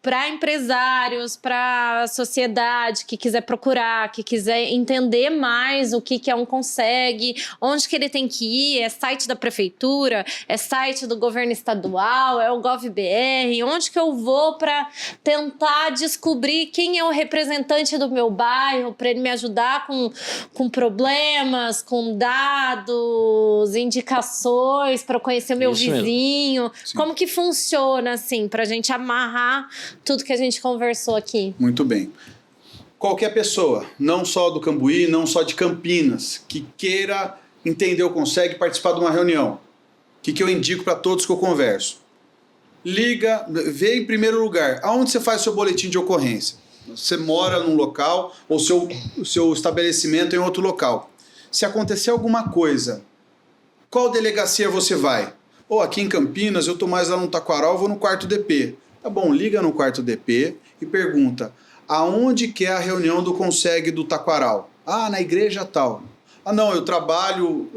para empresários, para a sociedade que quiser procurar, que quiser entender mais o que é um Conseg, onde que ele tem que ir, é site da prefeitura, é site do governo estadual, é o GovBR, onde que eu vou para tentar descobrir quem é o representante do meu bairro, para ele me ajudar com problemas, com dados, indicações, para conhecer o meu Isso mesmo. vizinho. Sim. Como que funciona, assim, pra gente amarrar tudo que a gente conversou aqui? Muito bem. Qualquer pessoa, não só do Cambuí, não só de Campinas, que queira entender o Conseg, participar de uma reunião, o que eu indico para todos que eu converso? Liga, vê em primeiro lugar, aonde você faz seu boletim de ocorrência? Você mora num local ou o seu estabelecimento é em outro local. Se acontecer alguma coisa, qual delegacia você vai? Aqui em Campinas, eu tô mais lá no Taquaral, vou no quarto DP. Tá bom, liga no quarto DP e pergunta, aonde que é a reunião do Conseg do Taquaral? Na igreja tal. Não, eu trabalho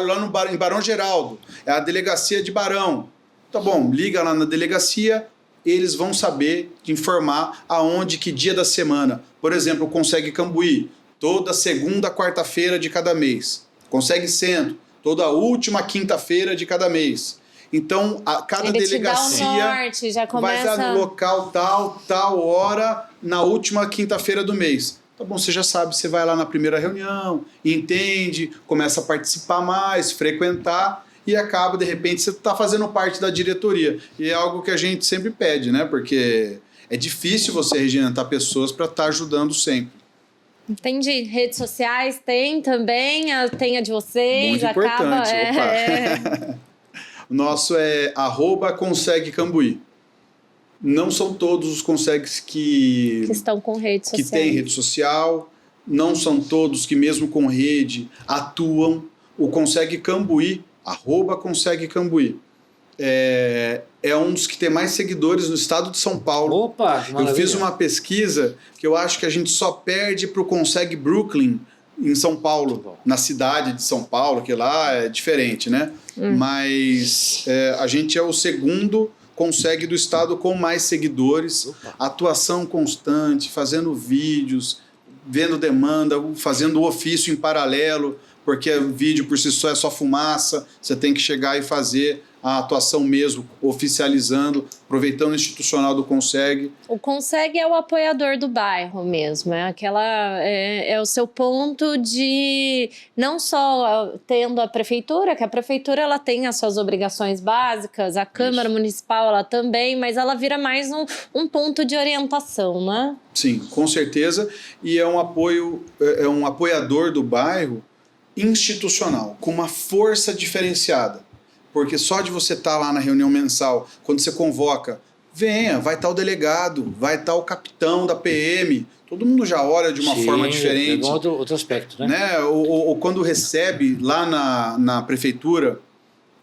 lá em Barão Geraldo, é a delegacia de Barão. Tá bom, liga lá na delegacia, eles vão saber te informar aonde, que dia da semana. Por exemplo, o Conseg Cambuí, toda segunda, quarta-feira de cada mês. Conseg Centro, toda última quinta-feira de cada mês. Então, cada Ele delegacia te dá o norte, já começa... vai estar no local tal hora, na última quinta-feira do mês. Tá bom, você já sabe, você vai lá na primeira reunião, entende, começa a participar mais, frequentar e acaba, de repente, você está fazendo parte da diretoria. E é algo que a gente sempre pede, né? Porque é difícil você regimentar pessoas para estar ajudando sempre. Entendi. Redes sociais tem também, tem a de vocês. Muito importante. O nosso é @Conseg Cambuí. Não são todos os Consegs que estão com rede social. Que têm rede social. Não são todos que, mesmo com rede, atuam. O Conseg Cambuí, @Conseg Cambuí, é um dos que tem mais seguidores no estado de São Paulo. Opa, que maravilha. Eu fiz uma pesquisa que eu acho que a gente só perde para o Conseg Brooklyn, em São Paulo, na cidade de São Paulo, que lá é diferente, né? Mas a gente é o segundo Conseg do estado com mais seguidores, atuação constante, fazendo vídeos, vendo demanda, fazendo o ofício em paralelo, porque o vídeo por si só é só fumaça, você tem que chegar e fazer a atuação mesmo, oficializando, aproveitando o institucional do Conseg. O Conseg é o apoiador do bairro mesmo, é o seu ponto de não só tendo a prefeitura, que a prefeitura ela tem as suas obrigações básicas, a Câmara Municipal ela também, mas ela vira mais um ponto de orientação, né? Sim, com certeza, e é um apoiador do bairro institucional, com uma força diferenciada. Porque só de você estar lá na reunião mensal, quando você convoca, venha, vai estar o delegado, vai estar o capitão da PM, todo mundo já olha de uma forma diferente. É outro aspecto, né? Ou quando recebe lá na prefeitura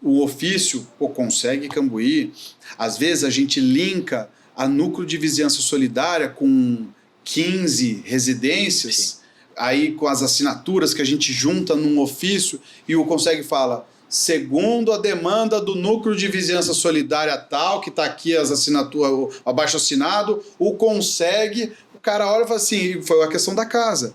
o ofício, Conseg Cambuí, às vezes a gente linka a núcleo de vizinhança solidária com 15 residências, sim, aí com as assinaturas que a gente junta num ofício e o Conseg fala... Segundo a demanda do núcleo de vizinhança solidária tal, que está aqui as assinaturas, o abaixo assinado, o Conseg, o cara olha e fala assim, foi a questão da casa.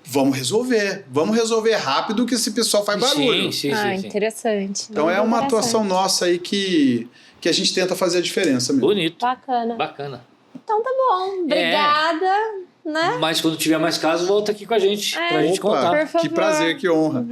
Vamos resolver rápido que esse pessoal faz barulho. Sim. Interessante. Então é uma atuação nossa aí que a gente tenta fazer a diferença mesmo. Bonito. Bacana. Então tá bom, obrigada. Né? Mas quando tiver mais casos, volta aqui com a gente, pra gente contar. Por favor. Que prazer, que honra.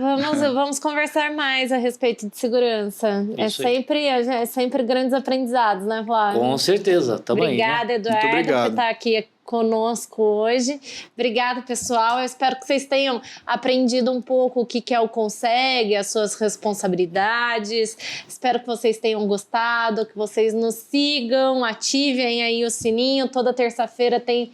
Vamos conversar mais a respeito de segurança. É sempre grandes aprendizados, né, Flávio? Com certeza, tamo Obrigada, aí, né? Eduardo, por estar aqui conosco hoje. Obrigada, pessoal. Eu espero que vocês tenham aprendido um pouco o que é o Conseg, as suas responsabilidades. Espero que vocês tenham gostado, que vocês nos sigam, ativem aí o sininho. Toda terça-feira tem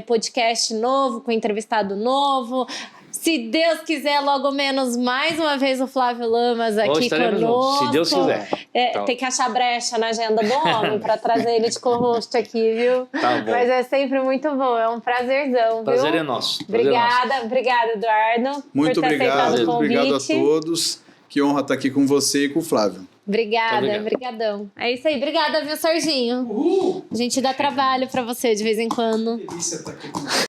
podcast novo, com entrevistado novo. Se Deus quiser, logo menos, mais uma vez o Flávio Lamas aqui estaremos conosco. juntos, se Deus quiser. É, tem que achar brecha na agenda do homem para trazer ele de co-host aqui, viu? Tá bom. Mas é sempre muito bom, é um prazerzão, Prazer viu? é nosso. Obrigada, Eduardo. Muito por ter obrigado, aceitado o obrigado a convite. todos. Que honra estar aqui com você e com o Flávio. Obrigada, brigadão. É isso aí, obrigada, viu, Serginho? A gente dá trabalho pra você de vez em quando. Delícia estar aqui com você.